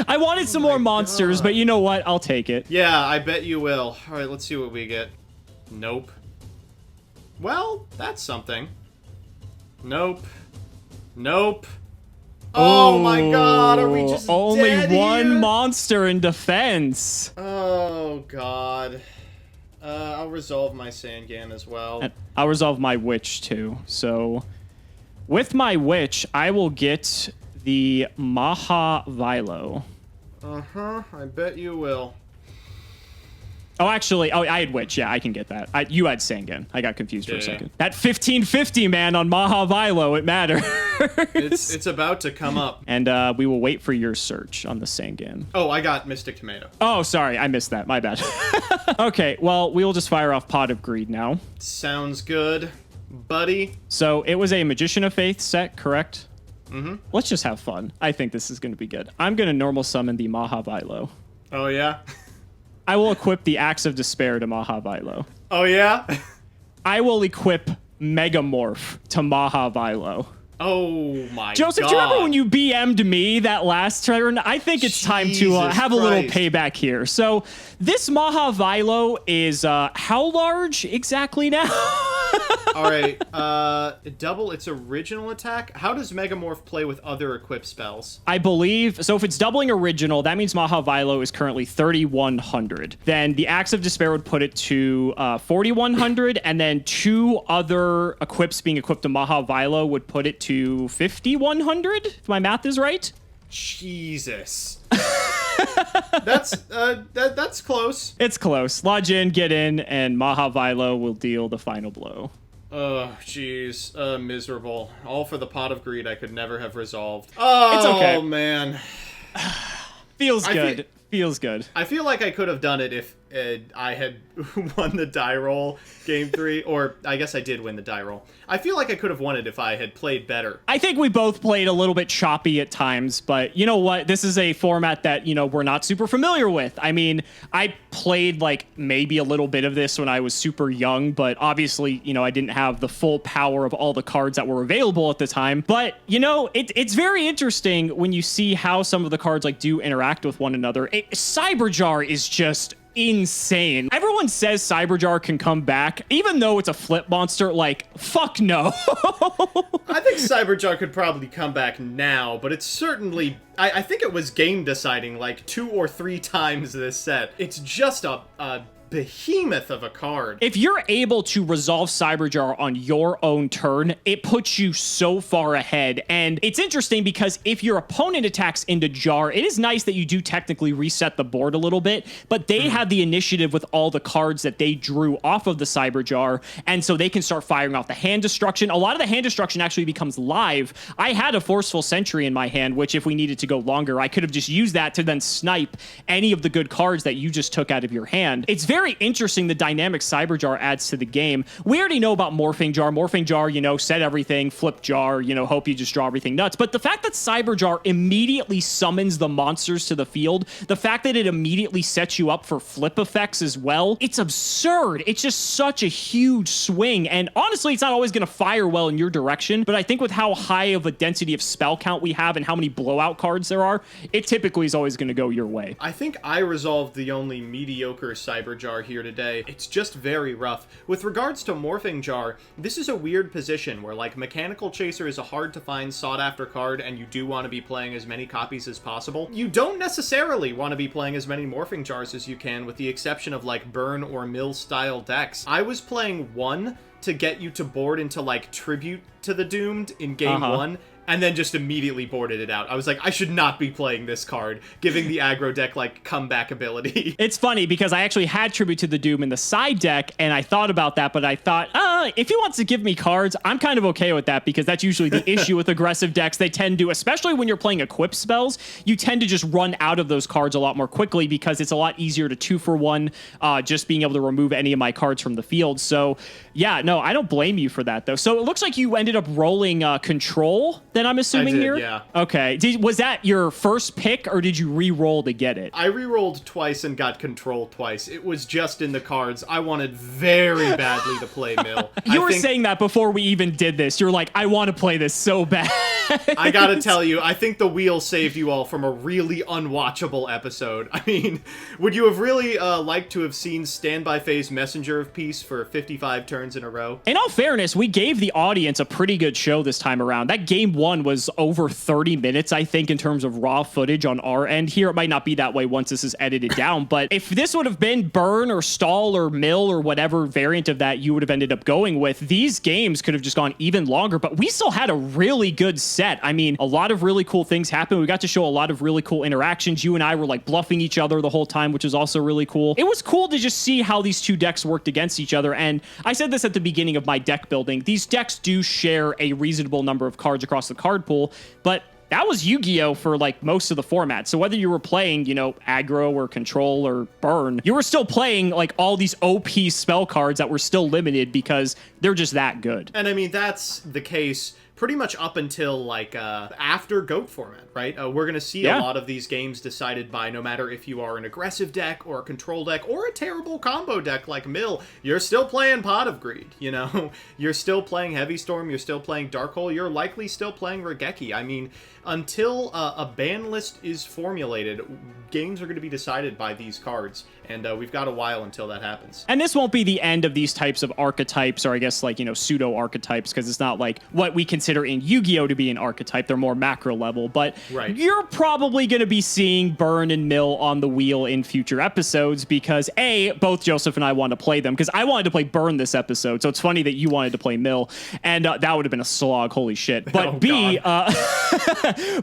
I wanted some more monsters, but you know what? I'll take it. Yeah, I bet you will. All right, let's see what we get. Nope. Well, that's something. Nope. Nope. Oh my god, are we just only dead one here? monster in defense. Oh god. I'll resolve my Sangan as well. And I'll resolve my Witch too. So with my Witch, I will get the Maha Vilo. Uh-huh, I bet you will. Oh, actually, I had Witch. Yeah, I can get that. You had Sangan. I got confused for a Yeah. second. That 1550, man, on Maha Vilo, it matters. It's about to come up. And we will wait for your search on the Sangan. Oh, I got Mystic Tomato. Oh, sorry, I missed that. My bad. Okay, well, we will just fire off Pot of Greed now. Sounds good, buddy. So it was a Magician of Faith set, correct? Mm-hmm. Let's just have fun. I think this is going to be good. I'm going to normal summon the Maha Vilo. Oh, yeah? I will equip the Axe of Despair to Maha Vilo. Oh, yeah? I will equip Megamorph to Maha Vilo. Oh, my Joseph, god. do you remember when you BM'd me that last turn? I think it's time to Jesus have a little Christ. payback here. So this Maha Vilo is how large exactly now? All right, double its original attack. How does Megamorph play with other equipped spells? I believe, so if it's doubling original, that means Maha Vilo is currently 3,100. Then the Axe of Despair would put it to 4,100, and then 2 other equips being equipped to Maha Vilo would put it to 5,100, if my math is right. Jesus. That's close. It's close. Lajin, get in, and Maha Vilo will deal the final blow. Oh, jeez. Miserable. All for the Pot of Greed I could never have resolved. Oh, It's okay. Man. Feels good. Feels good. I feel like I could have done it if I had won the die roll game 3, or I guess I did win the die roll. I feel like I could have won it if I had played better. I think we both played a little bit choppy at times, but you know what? This is a format that, we're not super familiar with. I mean, I played like maybe a little bit of this when I was super young, but obviously, I didn't have the full power of all the cards that were available at the time. But, it's very interesting when you see how some of the cards like do interact with one another. Cyberjar is just insane. Everyone says Cyberjar can come back, even though it's a flip monster. Like, fuck no. I think Cyberjar could probably come back now, but it's certainly... I think it was game deciding like 2 or 3 times this set. It's just a behemoth of a card. If you're able to resolve Cyberjar on your own turn, it puts you so far ahead. And it's interesting because if your opponent attacks into Jar, it is nice that you do technically reset the board a little bit, but they have the initiative with all the cards that they drew off of the Cyberjar, and so they can start firing off the hand destruction. A lot of the hand destruction actually becomes live. I had a Forceful Sentry in my hand, which if we needed to go longer, I could have just used that to then snipe any of the good cards that you just took out of your hand. It's very interesting the dynamic Cyberjar adds to the game. We already know about Morphing Jar. Morphing Jar, you know, set everything, flip Jar, you know, hope you just draw everything nuts. But the fact that Cyberjar immediately summons the monsters to the field, the fact that it immediately sets you up for flip effects as well, it's absurd. It's just such a huge swing. And honestly, it's not always going to fire well in your direction. But I think with how high of a density of spell count we have and how many blowout cards there are, it typically is always going to go your way. I think I resolved the only mediocre Cyberjar here today. It's just very rough. With regards to Morphing Jar, this is a weird position where, like, Mechanical Chaser is a hard-to-find, sought-after card, and you do want to be playing as many copies as possible. You don't necessarily want to be playing as many Morphing Jars as you can, with the exception of, like, Burn or Mill-style decks. I was playing one to get you to board into, like, Tribute to the Doomed in Game 1, and then just immediately boarded it out. I was like, I should not be playing this card, giving the aggro deck, like, comeback ability. It's funny, because I actually had Tribute to the Doom in the side deck, and I thought about that, but I thought, if he wants to give me cards, I'm kind of okay with that, because that's usually the issue with aggressive decks. They tend to, especially when you're playing equip spells, you tend to just run out of those cards a lot more quickly, because it's a lot easier to 2-for-1, just being able to remove any of my cards from the field. So, yeah, no, I don't blame you for that, though. So it looks like you ended up rolling Control, then I'm assuming I did, here? Yeah. Okay. Was that your first pick, or did you re-roll to get it? I re-rolled twice and got Control twice. It was just in the cards. I wanted very badly to play Mill. You were saying that before we even did this. You're like, I want to play this so bad. I gotta tell you, I think the wheel saved you all from a really unwatchable episode. I mean, would you have really liked to have seen Standby Phase Messenger of Peace for 55 turns in a row? In all fairness, we gave the audience a pretty good show this time around. That game 1 was over 30 minutes, I think, in terms of raw footage on our end here. It might not be that way once this is edited down, but if this would have been Burn or Stall or Mill or whatever variant of that you would have ended up going with, these games could have just gone even longer, but we still had a really good set. I mean, a lot of really cool things happened. We got to show a lot of really cool interactions. You and I were like bluffing each other the whole time, which is also really cool. It was cool to just see how these two decks worked against each other, and I said this at the beginning of my deck building. These decks do share a reasonable number of cards across the card pool, but that was Yu-Gi-Oh! For like most of the formats. So whether you were playing, you know, aggro or control or burn, you were still playing like all these OP spell cards that were still limited because they're just that good. And I mean, that's the case pretty much up until like after GOAT format, right? We're going to see a lot of these games decided by no matter if you are an aggressive deck or a control deck or a terrible combo deck like Mill, you're still playing Pot of Greed, you know? You're still playing Heavy Storm, you're still playing Darkhole, you're likely still playing Regeki. I mean, until a ban list is formulated, games are going to be decided by these cards, and we've got a while until that happens. And this won't be the end of these types of archetypes, or I guess like, you know, pseudo archetypes, because it's not like what we consider in Yu-Gi-Oh! To be an archetype. They're more macro level, but you're probably going to be seeing Burn and Mill on the wheel in future episodes because A, both Joseph and I want to play them, because I wanted to play Burn this episode, so it's funny that you wanted to play Mill, and that would have been a slog, holy shit. But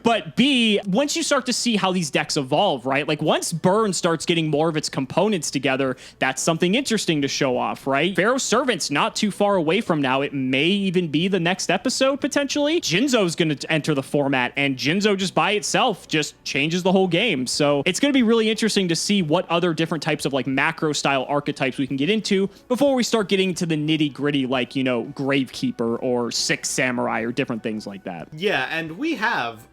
but B, once you start to see how these decks evolve, right? Like once Burn starts getting more of its components together, that's something interesting to show off, right? Pharaoh's Servant's not too far away from now. It may even be the next episode, potentially. Jinzo's going to enter the format, and Jinzo just by itself just changes the whole game. So it's going to be really interesting to see what other different types of like macro style archetypes we can get into before we start getting to the nitty gritty, like, you know, Gravekeeper or Six Samurai or different things like that. Yeah, and we have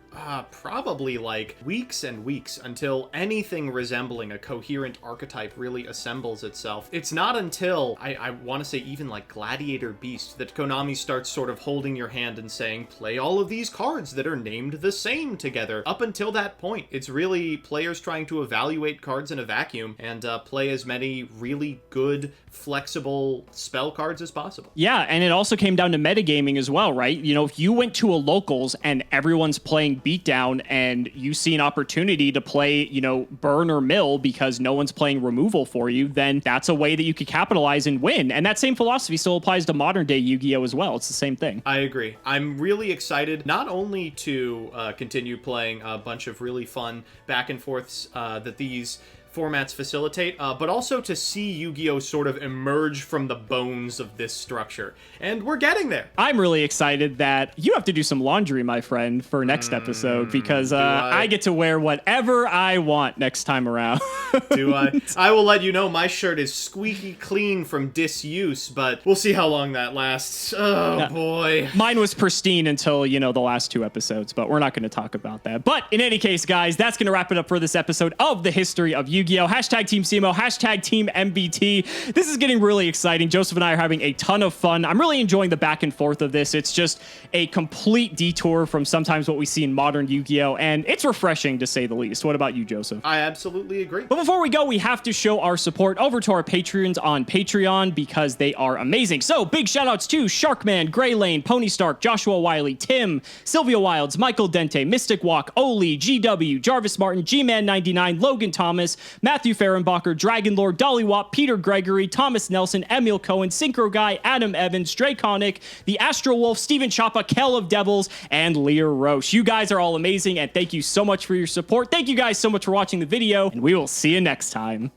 probably like weeks and weeks until anything resembling a coherent archetype really assembles itself. It's not until, I want to say even like Gladiator Beast, that Konami starts sort of holding your hand and saying, play all of these cards that are named the same together. Up until that point, it's really players trying to evaluate cards in a vacuum and play as many really good, flexible spell cards as possible. Yeah, and it also came down to metagaming as well, right? You know, if you went to a locals and everyone's playing beatdown and you see an opportunity to play, you know, burn or mill because no one's playing removal for you, then that's a way that you could capitalize and win. And that same philosophy still applies to modern day Yu-Gi-Oh as well. It's the same thing. I agree. I'm really excited not only to continue playing a bunch of really fun back and forths that these formats facilitate, but also to see Yu-Gi-Oh sort of emerge from the bones of this structure. And we're getting there. I'm really excited that you have to do some laundry, my friend, for next episode, because I get to wear whatever I want next time around. Do I? I will let you know my shirt is squeaky clean from disuse, but we'll see how long that lasts. Oh, boy. Mine was pristine until, you know, the last 2 episodes, but we're not going to talk about that. But in any case, guys, that's going to wrap it up for this episode of the history of Yu-Gi-Oh! Hashtag Team Cimo, hashtag Team MBT. This is getting really exciting. Joseph and I are having a ton of fun. I'm really enjoying the back and forth of this. It's just a complete detour from sometimes what we see in modern Yu-Gi-Oh! And it's refreshing, to say the least. What about you, Joseph? I absolutely agree. But before we go, we have to show our support over to our Patreons on Patreon because they are amazing. So big shout outs to Sharkman, Gray Lane, Pony Stark, Joshua Wiley, Tim, Sylvia Wilds, Michael Dente, Mystic Walk, Oli, GW, Jarvis Martin, G-Man99, Logan Thomas, Matthew Fehrenbacher, Dragon Lord, Dolly Wap, Peter Gregory, Thomas Nelson, Emil Cohen, Synchro Guy, Adam Evans, Draconic, The Astro Wolf, Steven Chapa, Kel of Devils, and Lear Roche. You guys are all amazing, and thank you so much for your support. Thank you guys so much for watching the video, and we will see you next time.